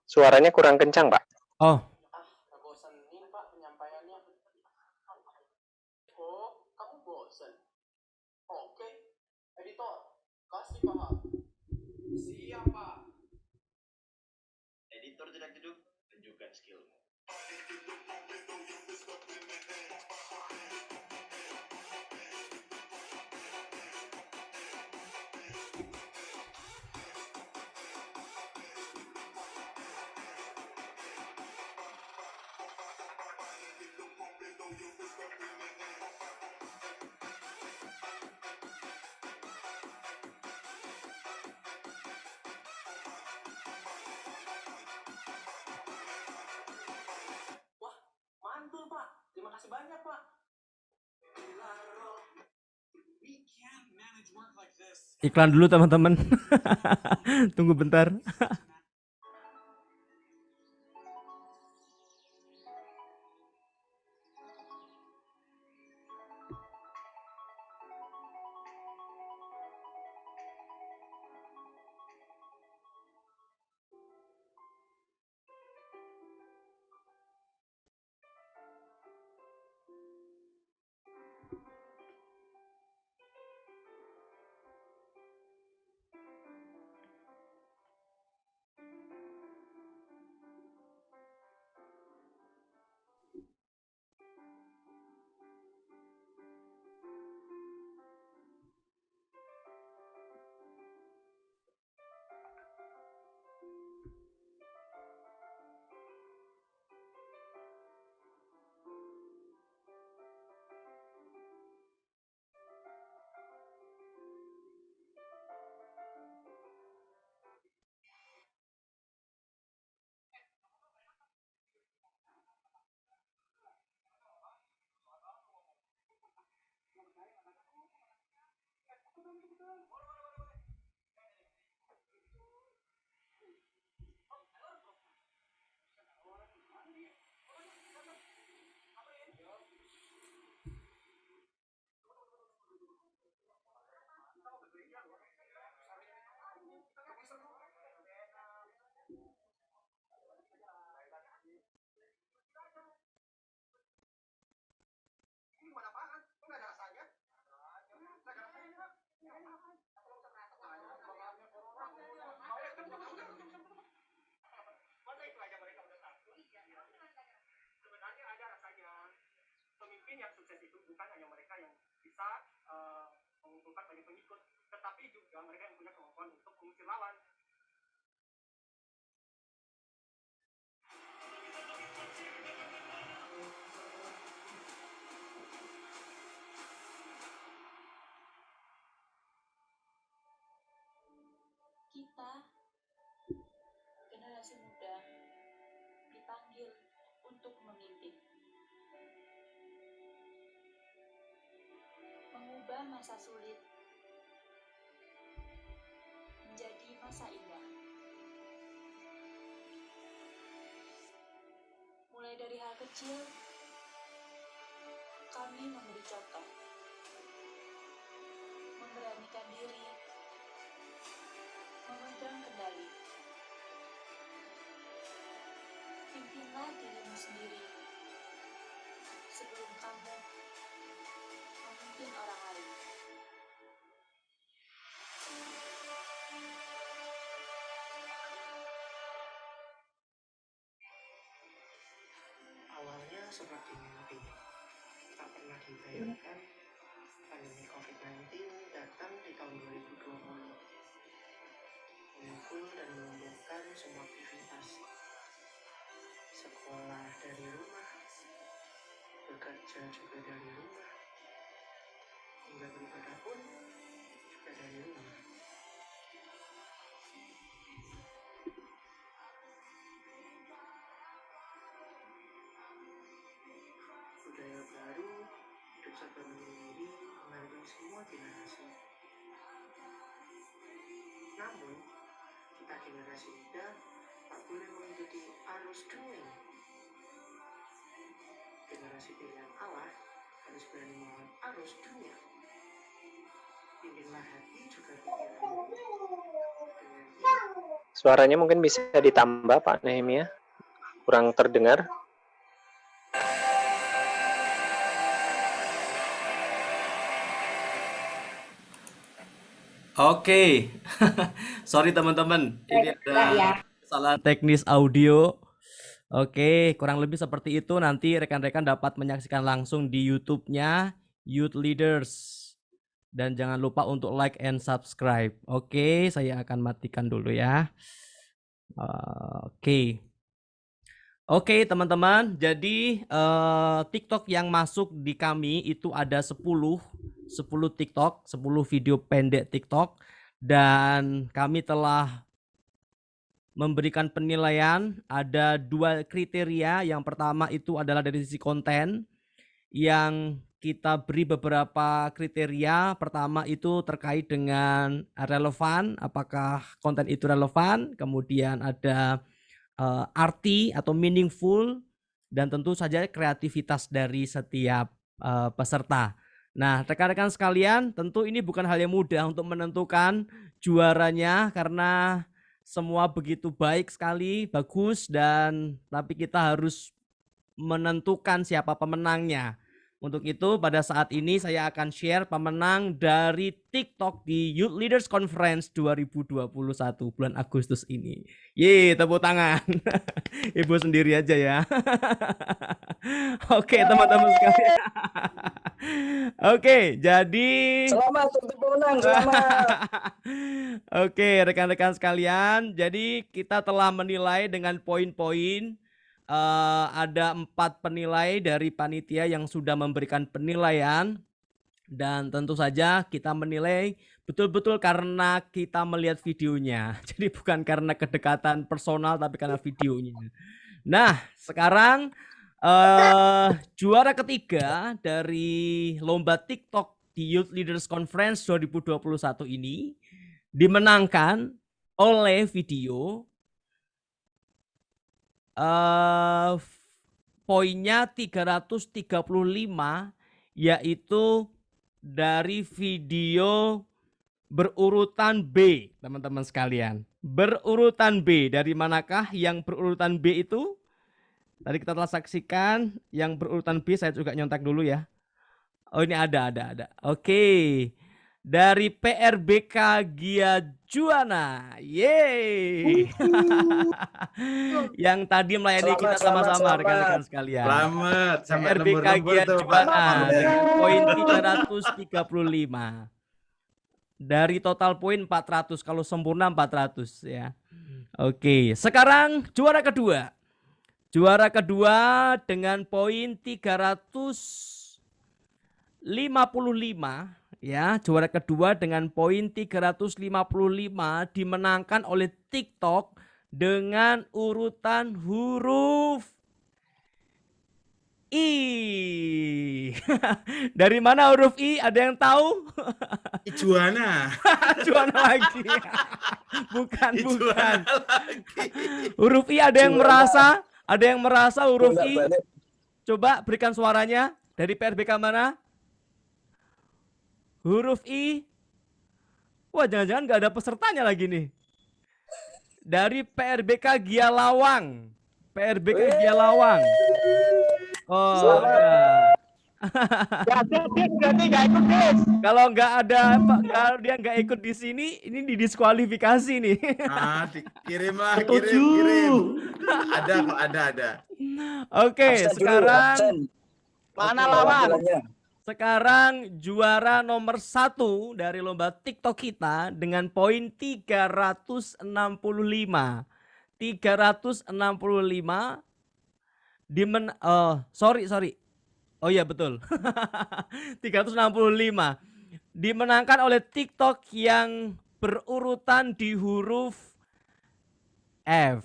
Suaranya kurang kencang, Pak. Oh, bosenin Pak penyampaiannya. Oh, kamu bosen? Oke, editor, kasih paham. Siap Pak. Editor jedak jeduk, tunjukkan skillmu. Wah, mantul Pak. Terima kasih banyak Pak. iklan dulu teman-teman. Tunggu bentar. Sebenarnya ada rasanya. Pemimpin yang sukses itu bukan hanya mereka yang bisa mengumpulkan banyak pengikut, tetapi juga mereka yang punya kemampuan untuk mengusir lawan. Kita, generasi muda, dipanggil untuk memimpin. Mengubah masa sulit menjadi masa indah. Mulai dari hal kecil, kami memberi contoh. Memberanikan diri, memegang kendali. Pimpinlah dirimu sendiri sebelum kamu memimpin orang lain. Awalnya seperti mimpi, tak pernah dibayangkan pandemi COVID-19 datang di tahun 2020, memukul dan melumpuhkan semua aktivitas. Sekolah dari rumah, bekerja juga dari rumah, hingga beribadah pun juga dari rumah. Budaya baru, hidup serba mandiri, menghargai semua generasi. Namun, kita generasi muda tak boleh mengikuti arus doing. Generasi pilihan Allah harus berani melawan arus dunia. Pimpinlah hati juga pikiran. Suaranya mungkin bisa ditambah, Pak Nehemia. Kurang terdengar. Oke. Sorry teman-teman. Ini ada kesalahan Teknis audio. Oke, kurang lebih seperti itu. Nanti rekan-rekan dapat menyaksikan langsung di YouTube-nya Youth Leaders. Dan jangan lupa untuk like and subscribe. Oke, saya akan matikan dulu ya. Oke, teman-teman. Jadi TikTok yang masuk di kami itu ada 10 TikTok, 10 video pendek TikTok, dan kami telah memberikan penilaian. Ada 2 kriteria. Yang pertama itu adalah dari sisi konten, yang kita beri beberapa kriteria. Pertama itu terkait dengan relevan, apakah konten itu relevan, kemudian ada arti atau meaningful, dan tentu saja kreativitas dari setiap peserta. Nah, rekan-rekan sekalian, tentu ini bukan hal yang mudah untuk menentukan juaranya, karena semua begitu baik sekali, bagus, dan tapi kita harus menentukan siapa pemenangnya. Untuk itu pada saat ini saya akan share pemenang dari TikTok di Youth Leaders Conference 2021 bulan Agustus ini. Yeay, tepuk tangan. Ibu sendiri aja ya. Oke, teman-teman sekalian. Oke, jadi Selamat untuk pemenang, selamat. Oke, rekan-rekan sekalian, jadi kita telah menilai dengan poin-poin. Ada 4 penilai dari panitia yang sudah memberikan penilaian, dan tentu saja kita menilai betul-betul karena kita melihat videonya. Jadi bukan karena kedekatan personal, tapi karena videonya. Nah, sekarang juara ketiga dari lomba TikTok di Youth Leaders Conference 2021 ini dimenangkan oleh video poinnya 335, yaitu dari video berurutan B, teman-teman sekalian. Berurutan B, dari manakah yang berurutan B itu? Tadi kita telah saksikan yang berurutan B, saya juga nyontek dulu ya. Oh, ini ada. Oke. Dari PRBK Gia Juana. Yeay. Yang tadi melayani kita sama-sama rekan-rekan sekalian. Selamat. Sampai PRBK Gia Juana dengan poin 335. Dari total poin 400, kalau sempurna 400 ya. Oke, sekarang juara kedua. Juara kedua dengan poin 355 ya. Juara kedua dengan poin 355 dimenangkan oleh TikTok dengan urutan huruf I. Dari mana huruf I? Ada yang tahu? Juana. Juana lagi. Bukan. Huruf I ada yang merasa? Ada yang merasa huruf I? Coba berikan suaranya. Dari PRBK mana? Huruf I. Wah, jangan-jangan nggak ada pesertanya lagi nih. Dari PRBK Gia Lawang. PRBK Gia Lawang. Oh, kalau nggak ada, kalau dia nggak ikut di sini, ini didiskualifikasi nih. Kirim. Ada kok, ada. Oke, sekarang mana lawan? Sekarang juara nomor 1 dari lomba TikTok kita dengan poin 365. 365 sorry. Oh iya betul. 365 dimenangkan oleh TikTok yang berurutan di huruf F.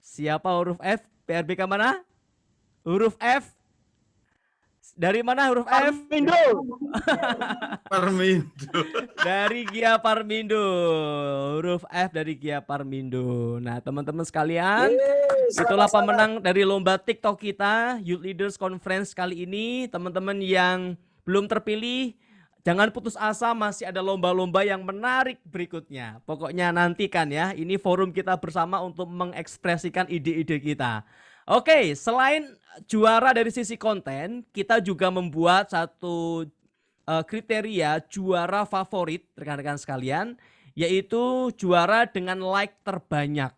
Siapa huruf F? PRBK mana? Huruf F. Dari mana huruf F? Parmindo. Parmindo. Dari Gia Parmindo. Huruf F dari Gia Parmindo. Nah, teman-teman sekalian, itulah pemenang dari lomba TikTok kita, Youth Leaders Conference kali ini. Teman-teman yang belum terpilih, jangan putus asa, masih ada lomba-lomba yang menarik berikutnya. Pokoknya nantikan ya, ini forum kita bersama untuk mengekspresikan ide-ide kita. Oke, selain juara dari sisi konten, kita juga membuat satu kriteria juara favorit rekan-rekan sekalian, yaitu juara dengan like terbanyak.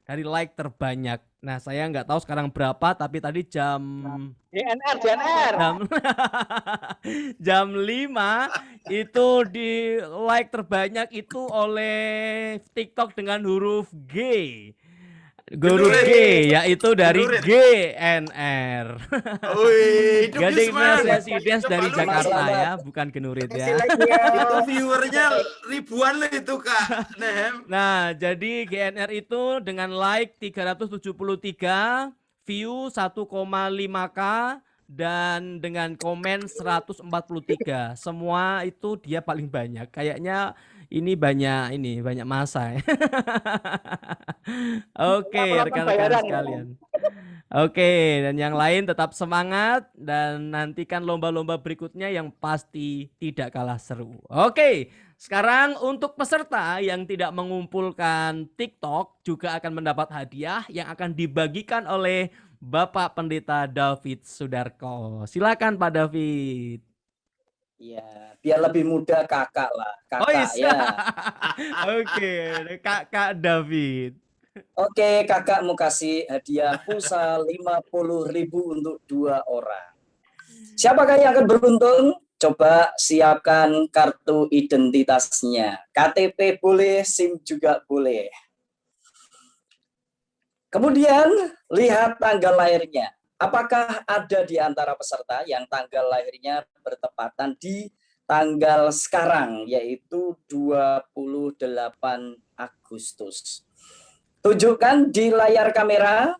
Dari like terbanyak. Nah, saya nggak tahu sekarang berapa, tapi tadi jam jam 5 itu di like terbanyak itu oleh TikTok dengan huruf G. Huruf G, yaitu dari GNR. Gading Residence dari Jakarta ya, bukan Genurit ya. Itu viewernya ribuan loh itu Kak Nem. Nah, jadi GNR itu dengan like 373, view 1,5K, dan dengan komen 143. Semua itu dia paling banyak. Kayaknya ini banyak masa ya. Oke, rekan-rekan sekalian. Oke, dan yang lain tetap semangat dan nantikan lomba-lomba berikutnya yang pasti tidak kalah seru. Oke, sekarang untuk peserta yang tidak mengumpulkan TikTok juga akan mendapat hadiah yang akan dibagikan oleh Bapak Pendeta David Sudarko. Silakan Pak David. Iya, biar lebih mudah kakak lah. Kakak ya. Oke, Kakak David. Oke, kakak mau kasih hadiah pulsa 50.000 untuk 2 orang. Siapakah yang akan beruntung? Coba siapkan kartu identitasnya. KTP boleh, SIM juga boleh. Kemudian lihat tanggal lahirnya. Apakah ada di antara peserta yang tanggal lahirnya bertepatan di tanggal sekarang, yaitu 28 Agustus. Tunjukkan di layar kamera,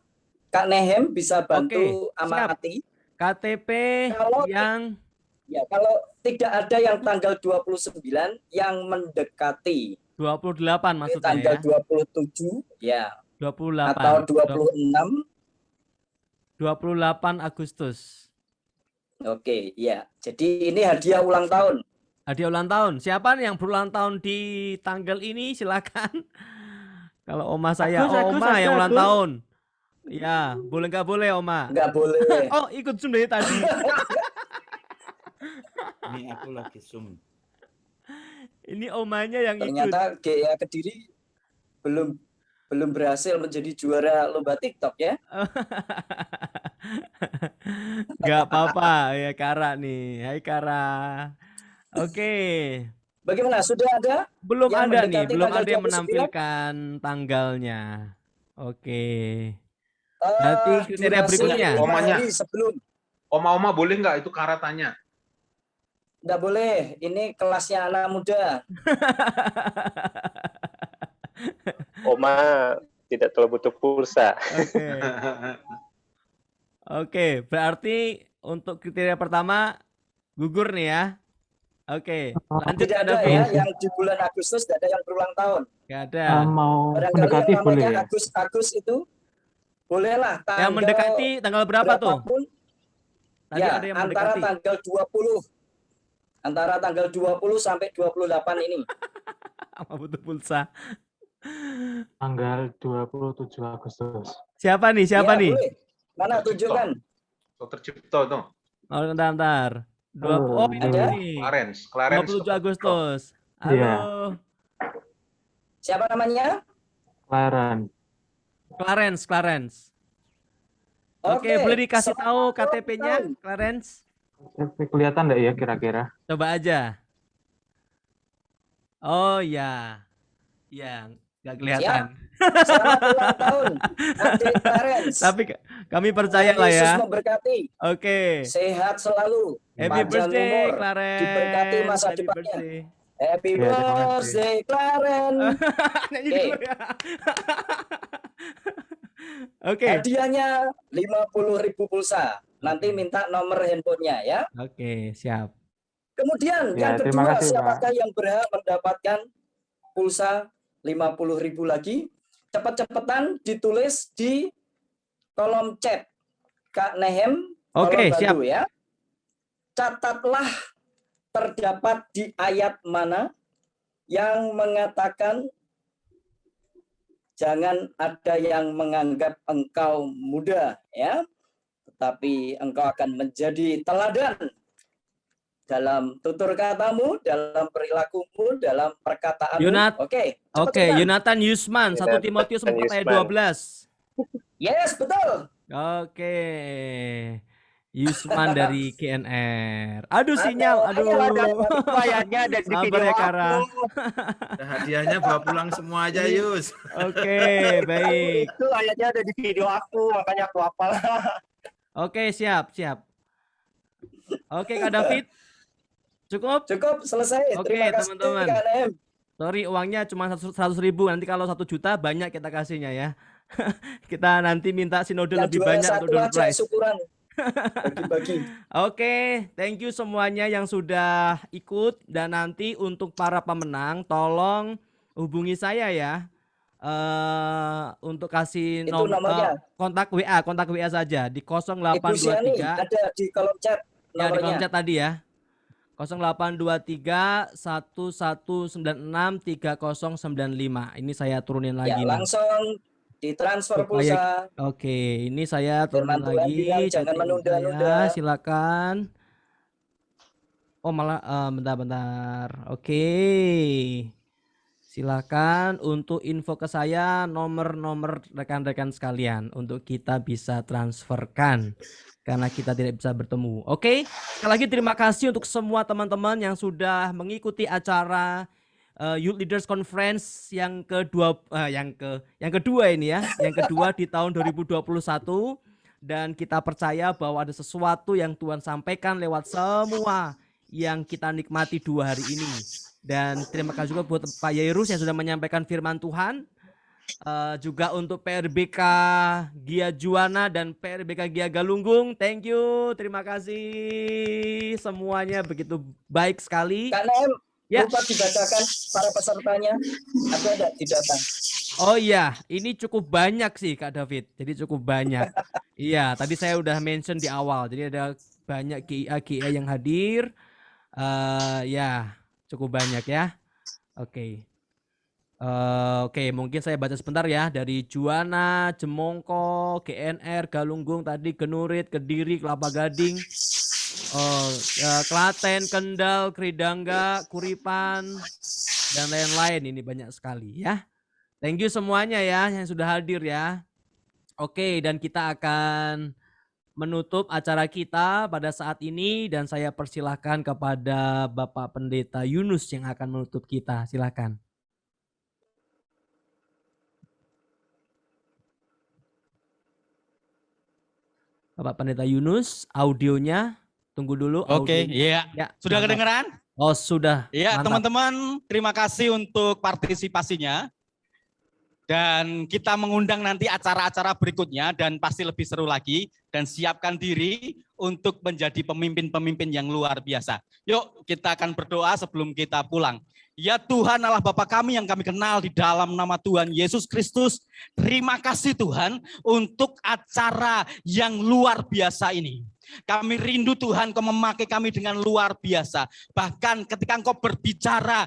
Kak Nehem bisa bantu amati. KTP yang... Ya, kalau tidak ada yang tanggal 29 yang mendekati. 28 maksudnya tanggal ya? 27, ya. 28. Atau 26. 28 Agustus. Oke, ya. Jadi ini hadiah ulang tahun. Hadiah ulang tahun. Siapa nih yang berulang tahun di tanggal ini? Silakan. Kalau oma saya, oma yang ulang tahun. Ya, boleh nggak boleh oma? Nggak boleh. Oh, ikut Zoom dari tadi. Ini aku lagi Zoom. Ini omanya yang ternyata GIA Kediri belum berhasil menjadi juara lomba TikTok ya. Nggak apa-apa ya Kara nih. Hai Kara. Oke. Bagaimana? Sudah ada? Belum yang ada nih, mendekati belum tanggal ada yang 29? menampilkan tanggalnya. Oke. Nanti kriteria durasi berikutnya. 5 Omanya. hari sebelum. Oma-oma boleh nggak itu Kara tanya? Nggak boleh. Ini kelasnya anak muda. Oma tidak terlalu butuh pulsa. Oke, berarti untuk kriteria pertama gugur nih ya. Oke, lanjut Tidak Kak ada David. ya yang di bulan Agustus, tidak ada yang berulang tahun. Nggak ada. Mau Barangkali mendekati yang boleh namanya ya? Agus itu bolehlah tanggal Yang mendekati tanggal berapa tuh? berapapun. Tadi Ya, ada yang antara mendekati. tanggal 20. Antara tanggal 20 sampai 28 ini. Apa butuh pulsa? Tanggal 27 Agustus. Siapa nih? Siapa Ya, nih? boleh. Mana tunjukkan? Dokter Cipto tuh. Oh, bentar. Oh, ini Ada? nih. Clarence. 27 Agustus. Halo. Iya. Siapa namanya? Clarence. Oke, boleh dikasih tahu KTP-nya, Clarence? Kelihatan nggak ya kira-kira? Coba aja. Oh ya. Ya, nggak kelihatan. Selamat ulang tahun, Adik Clarence. Tapi kami percaya lah ya. Yesus memberkati. Oke. Sehat selalu. Happy panjang birthday, umur, Clarence. diberkati masa Happy depannya. birthday. Happy Ya, terima kasih. birthday, Clarence. Nyanyi Oke. dulu ya. Oke. Hadiahnya 50.000 pulsa. Nanti minta nomor handphonenya ya. Oke, siap. Kemudian Ya, yang terima kedua, kasih, Pak. siapakah yang berhak mendapatkan pulsa 50.000 lagi? Cepat-cepatan ditulis di kolom chat Kak Nehem, Oke, kolom siap. bantu ya. Catatlah terdapat di ayat mana yang mengatakan jangan ada yang menganggap engkau muda ya, tetapi engkau akan menjadi teladan dalam tutur katamu, dalam perilakumu, dalam perkataanmu. Oke, Oke, cepat-cepat. Yonatan Yusman, 1 Timotius 4 ayat 12. Yes, betul. Oke. Yusman dari KNR. Aduh sinyal, aduh. Ayatnya ada di Sabar video ya Kara. Nah, hadiahnya bawa pulang semua aja, Yus. Oke, baik. Itu ayatnya ada di video aku, makanya aku hafal. Oke, siap. Oke, Kak David. Cukup? Cukup, selesai. Oke, Terima kasih, teman-teman. Kak Nem. Sorry, uangnya cuma 100.000. Nanti kalau 1 juta banyak kita kasihnya ya. Kita nanti minta sinode Yang lebih juara banyak satu untuk door aja prize. syukuran. Bagi-bagi. Oke, thank you semuanya yang sudah ikut. Dan nanti untuk para pemenang, tolong hubungi saya ya. Untuk kasih Itu nomornya. kontak WA saja di Ibu Siani 0823. ada di kolom chat Ya, di kolom nomornya. chat tadi ya. 0823 1196 3095. Ini saya turunin lagi Ya, nih. langsung ditransfer pulsa. Oke, ini saya turunin Firman Tuhan lagi. bilang, jangan chatting menunda-nunda. saya, silakan. Oh malah bentar. Oke. Silakan untuk info ke saya nomor rekan-rekan sekalian untuk kita bisa transferkan karena kita tidak bisa bertemu. Oke, sekali lagi terima kasih untuk semua teman-teman yang sudah mengikuti acara Youth Leaders Conference yang kedua ini ya, yang kedua di tahun 2021, dan kita percaya bahwa ada sesuatu yang Tuhan sampaikan lewat semua yang kita nikmati 2 hari ini. Dan terima kasih juga buat Pak Yairus yang sudah menyampaikan firman Tuhan. Juga untuk PRBK Gia Juwana dan PRBK Gia Galunggung. Thank you, terima kasih semuanya, begitu baik sekali. Kak Nem, Ya. lupa dibacakan para pesertanya. Ada di data. Oh iya, ini cukup banyak sih Kak David. Jadi cukup banyak. Iya, tadi saya udah mention di awal. Jadi ada banyak GIA yang hadir. Ya, cukup banyak ya. Oke. Oke, mungkin saya baca sebentar ya. Dari Juwana, Jemongko, GNR, Galunggung tadi, Genurit, Kediri, Kelapa Gading, Klaten, Kendal, Kridangga, Kuripan, dan lain-lain. Ini banyak sekali ya. Thank you semuanya ya yang sudah hadir ya. Oke, dan kita akan menutup acara kita pada saat ini, dan saya persilahkan kepada Bapak Pendeta Yunus yang akan menutup kita. Silakan. Bapak Pendeta Yunus, audionya tunggu dulu. Oke, iya. Ya, Sudah mantap. kedengeran? Oh, sudah. Iya, Mantap. teman-teman, terima kasih untuk partisipasinya. Dan kita mengundang nanti acara-acara berikutnya dan pasti lebih seru lagi, dan siapkan diri untuk menjadi pemimpin-pemimpin yang luar biasa. Yuk, kita akan berdoa sebelum kita pulang. Ya Tuhan Allah Bapa kami yang kami kenal di dalam nama Tuhan Yesus Kristus, terima kasih Tuhan untuk acara yang luar biasa ini. Kami rindu Tuhan, Engkau memakai kami dengan luar biasa. Bahkan ketika Engkau berbicara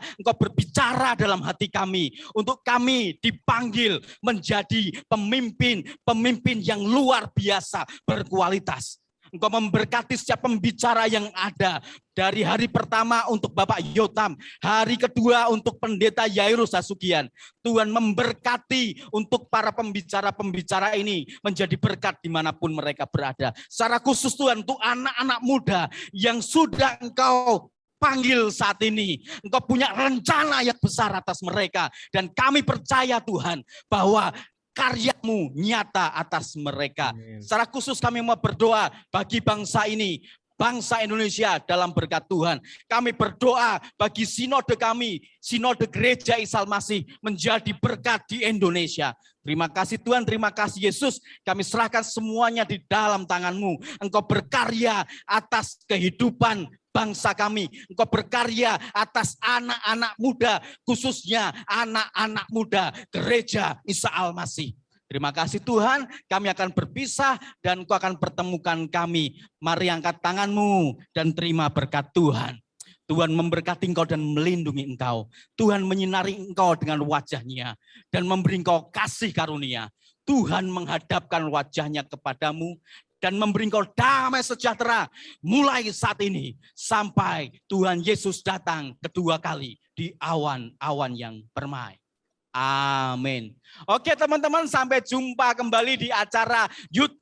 dalam hati kami, untuk kami dipanggil menjadi pemimpin yang luar biasa, berkualitas. Engkau memberkati setiap pembicara yang ada. Dari hari pertama untuk Bapak Yotam, hari kedua untuk Pendeta Yairus Hasugian. Tuhan memberkati untuk para pembicara-pembicara ini menjadi berkat dimanapun mereka berada. Secara khusus Tuhan untuk anak-anak muda yang sudah Engkau panggil saat ini. Engkau punya rencana yang besar atas mereka. Dan kami percaya Tuhan bahwa karya-Mu nyata atas mereka. Secara khusus kami mau berdoa bagi bangsa ini. bangsa Indonesia dalam berkat Tuhan. Kami berdoa bagi sinode kami, sinode gereja Isa Al-Masih menjadi berkat di Indonesia. Terima kasih Tuhan, terima kasih Yesus. Kami serahkan semuanya di dalam tangan-Mu. Engkau berkarya atas kehidupan bangsa kami. Engkau berkarya atas anak-anak muda, khususnya anak-anak muda gereja Isa Al-Masih. Terima kasih Tuhan, kami akan berpisah dan Engkau akan pertemukan kami. Mari angkat tanganmu dan terima berkat Tuhan. Tuhan memberkati engkau dan melindungi engkau. Tuhan menyinari engkau dengan wajahnya dan memberi engkau kasih karunia. Tuhan menghadapkan wajahnya kepadamu dan memberi engkau damai sejahtera mulai saat ini sampai Tuhan Yesus datang kedua kali di awan-awan yang permai. Amin. Oke teman-teman, sampai jumpa kembali di acara Youth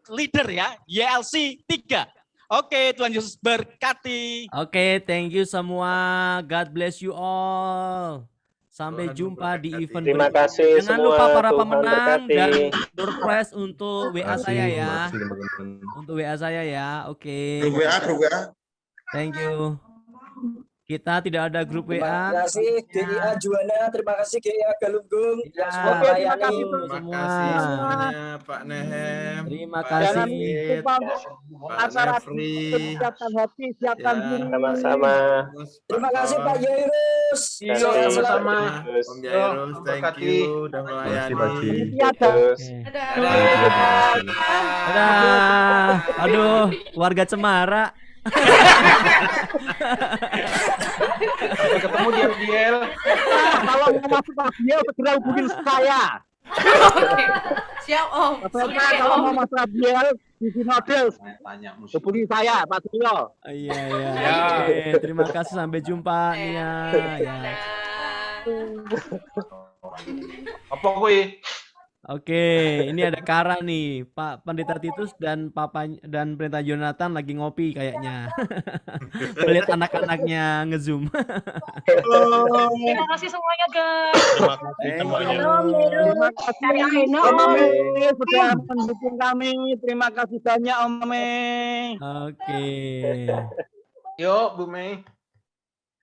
Leader ya, YLC 3. Oke, Tuhan Yesus berkati. Oke, thank you semua. God bless you all. Sampai jumpa di event Terima berikutnya. kasih Jangan semua, lupa para Tuhan pemenang berkati. dan door prize untuk WA saya ya. teman-teman. Untuk WA saya ya. Oke. Grup WA. Thank you. Kita tidak ada grup Terima WA. kasih GIA Juwana, terima kasih GIA Galunggung yang sudah Oke, melayani. Terima kasih semuanya, Pak Nehem. Terima Pak kasih. Sigit, Lupa Pak acara Nefri. siapkan hati, siapkan Ya, diri. Sama-sama. Terima kasih Pak Yairus. Iya, Sehat sama-sama. selalu. Om Jairus, thank you udah melayani. Terus. Dadah. Aduh, warga Cemara. Sampai ketemu di FDL. Kalau mau masuk Abdiel segera hubungin saya. Siap Om. Pokoknya kalau mau masuk Abdiel di Sinodel hubungi saya, Pak Suryo. Iya. Oke, terima kasih, sampai jumpa Nia. Ya. Apa kuy? Oke, ini ada Kara nih, Pak Pendeta Titus dan Pendeta Jonathan lagi ngopi kayaknya. Melihat anak-anaknya ngezoom. Terima kasih semuanya guys. Terima kasih Om Ame sudah mendukung kami. Terima kasih banyak Om Ame. Oke. Yuk, Bu Mei.